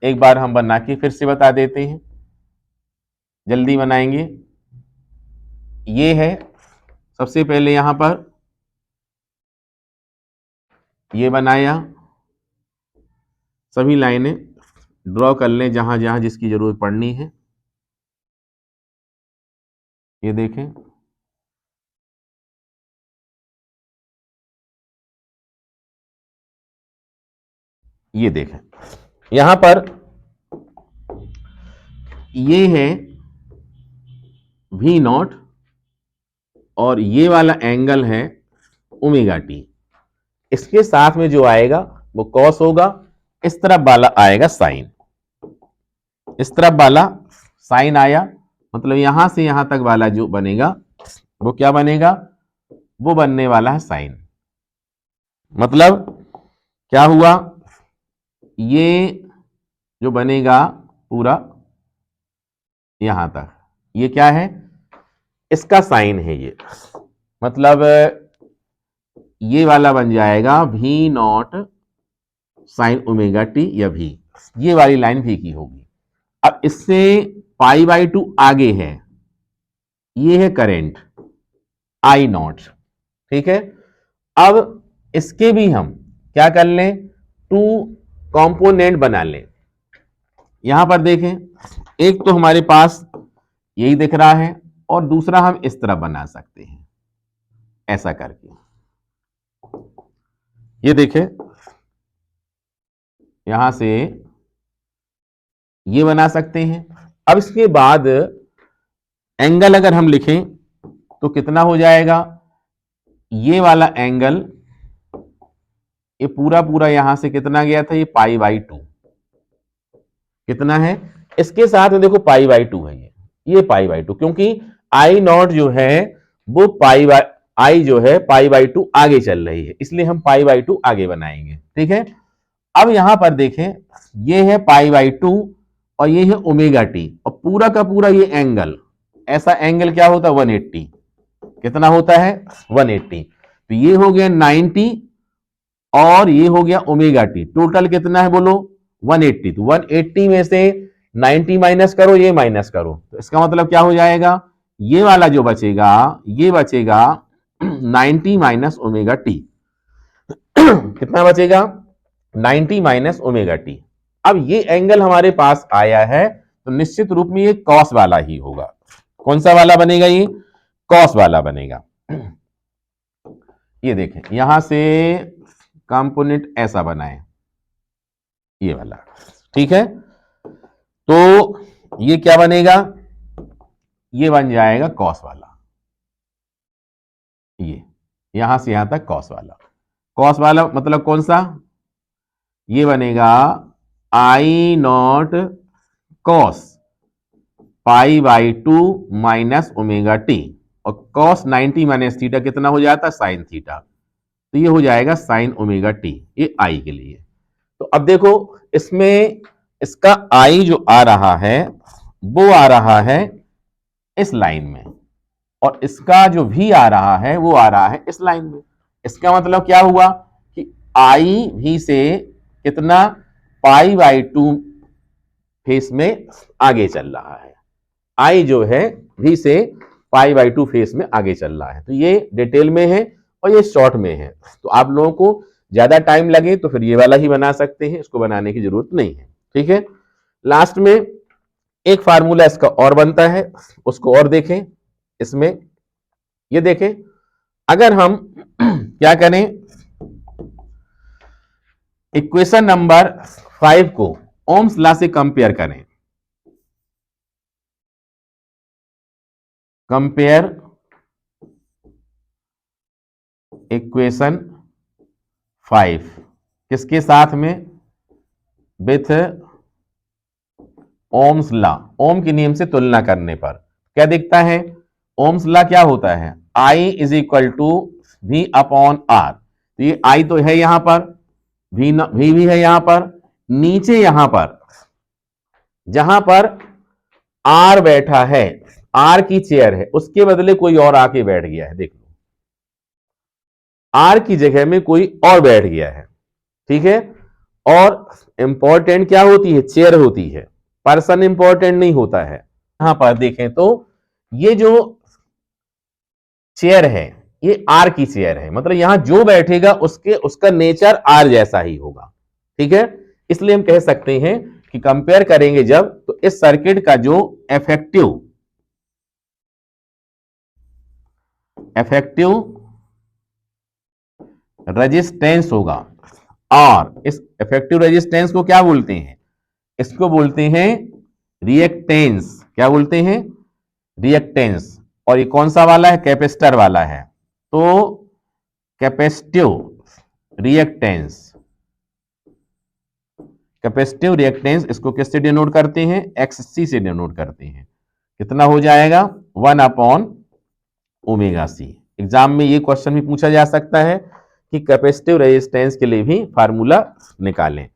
एक बार हम बना के फिर से बता देते हैं, जल्दी बनाएंगे। ये है सबसे पहले यहां पर ये बनाया, सभी लाइनें ड्रॉ कर लें जहां जहां जिसकी जरूरत पड़नी है। ये देखें, ये देखें यहां पर ये है V नॉट और ये वाला एंगल है ओमेगा टी, इसके साथ में जो आएगा वो कॉस होगा, इस तरफ वाला आएगा साइन, इस तरफ वाला साइन आया, मतलब यहां से यहां तक वाला जो बनेगा वो क्या बनेगा, वो बनने वाला है साइन। मतलब क्या हुआ, ये जो बनेगा पूरा यहां तक, ये क्या है, इसका साइन है ये, मतलब ये वाला बन जाएगा V not sine omega t या V, ये वाली लाइन V की होगी। अब इससे पाई बाई टू आगे है, ये है करंट I नॉट। ठीक है, अब इसके भी हम क्या कर लें, टू कंपोनेंट बना लें। यहां पर देखें, एक तो हमारे पास यही दिख रहा है और दूसरा हम इस तरह बना सकते हैं ऐसा करके। ये देखें यहां से ये बना सकते हैं। अब इसके बाद एंगल अगर हम लिखें तो कितना हो जाएगा, ये वाला एंगल ये पूरा पूरा यहां से कितना गया था, ये पाई बाई टू कितना है, इसके साथ में देखो पाई बाई टू है, ये पाई बाई टू, क्योंकि आई नॉट जो है वो पाई बाई आई जो है पाई बाई टू आगे चल रही है, इसलिए हम पाई बाई टू आगे बनाएंगे। ठीक है, अब यहां पर देखें ये है पाई बाई टू और ये है ओमेगा टी, और पूरा का पूरा ये एंगल, ऐसा एंगल क्या होता है 180, कितना होता है 180, तो ये हो गया 90 और ये हो गया ओमेगा टी, टोटल कितना है बोलो 180, तो 180 में से 90 माइनस करो, ये माइनस करो, तो इसका मतलब क्या हो जाएगा, ये वाला जो बचेगा ये बचेगा 90 माइनस ओमेगा टी कितना बचेगा 90 माइनस ओमेगा टी। अब ये एंगल हमारे पास आया है तो निश्चित रूप में ये कॉस वाला ही होगा। कौन सा वाला बनेगा, ये कॉस वाला बनेगा। ये देखें यहां से कंपोनेंट ऐसा बनाए, ये वाला। ठीक है, तो ये क्या बनेगा, ये बन जाएगा कॉस वाला, ये यहां से यहां तक कॉस वाला। कॉस वाला मतलब कौन सा, ये बनेगा I not cos pi by two minus omega T, और कॉस 90 माइनस थीटा कितना हो जाता है साइन थीटा, तो ये हो जाएगा साइन ओमेगा टी, ये आई के लिए। तो अब देखो इसमें इसका आई जो आ रहा है वो आ रहा है इस लाइन में, और इसका जो भी आ रहा है वो आ रहा है इस लाइन में। इसका मतलब क्या हुआ कि आई भी से कितना पाई बाई टू फेस में आगे चल रहा है, आई जो है V से π/2 फेस में आगे चल रहा है। तो ये डिटेल में है और ये शॉर्ट में है। तो आप लोगों को ज्यादा टाइम लगे तो फिर ये वाला ही बना सकते हैं, इसको बनाने की जरूरत नहीं है। ठीक है, लास्ट में एक फार्मूला इसका और बनता है, उसको और देखें। इसमें ये देखें, अगर हम क्या करें, इक्वेशन नंबर 5 को ओम्स लॉ से कंपेयर करें, कंपेयर इक्वेशन 5 किसके साथ में, विथ ओम्स लॉ, ओम के नियम से तुलना करने पर क्या दिखता है, ओम्स लॉ क्या होता है, I is equal to V upon R। तो ये I तो है यहां पर, V भी है यहां पर, नीचे यहां पर जहां पर R बैठा है, R की चेयर है, उसके बदले कोई और आके बैठ गया है, देख लो R की जगह में कोई और बैठ गया है। ठीक है, और इंपॉर्टेंट क्या होती है, चेयर होती है, पर्सन इंपॉर्टेंट नहीं होता है। यहां पर देखें तो ये जो चेयर है ये आर की चेयर है, मतलब यहां जो बैठेगा उसका नेचर आर जैसा ही होगा। ठीक है, इसलिए हम कह सकते हैं कि कंपेयर करेंगे जब, तो इस सर्किट का जो इफेक्टिव रेजिस्टेंस होगा, और इस इफेक्टिव रेजिस्टेंस को क्या बोलते हैं, इसको बोलते हैं रिएक्टेंस। क्या बोलते हैं, रिएक्टेंस। और ये कौन सा वाला है, कैपेसिटर वाला है। तो कैपेसिटिव रिएक्टेंस, कैपेसिटिव रिएक्टेंस इसको किससे डिनोट करते हैं, XC से डिनोट करते हैं। कितना हो जाएगा, 1/ωc। एग्जाम में ये क्वेश्चन भी पूछा जा सकता है कि कैपेसिटिव रेजिस्टेंस के लिए भी फार्मूला निकालें।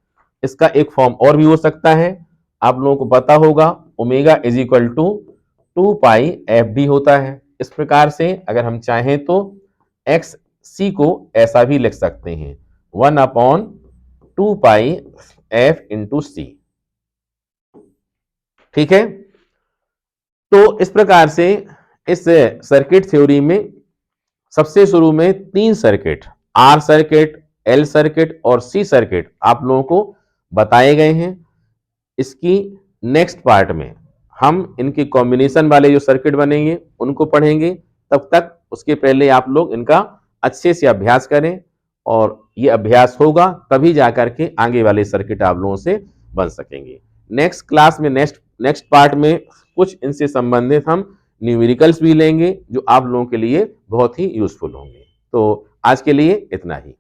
इसका एक फॉर्म और भी हो सकता है, आप लोगों को पता होगा, omega is equal to 2πfd होता है। इस प्रकार से अगर हम चाहें तो XC को ऐसा भी लिख सकते हैं, 1/2πf इंटू C। ठीक है, तो इस प्रकार से इस सर्किट थ्योरी में सबसे शुरू में 3 circuit, R circuit, L circuit और C सर्किट आप लोगों को बताए गए हैं। इसकी नेक्स्ट पार्ट में हम इनके कॉम्बिनेशन वाले जो सर्किट बनेंगे उनको पढ़ेंगे। तब तक उसके पहले आप लोग इनका अच्छे से अभ्यास करें, और ये अभ्यास होगा तभी जाकर के आगे वाले सर्किट आप लोगों से बन सकेंगे। नेक्स्ट क्लास में, नेक्स्ट पार्ट में कुछ इनसे संबंधित हम न्यूमेरिकल्स भी लेंगे जो आप लोगों के लिए बहुत ही यूजफुल होंगे। तो आज के लिए इतना ही।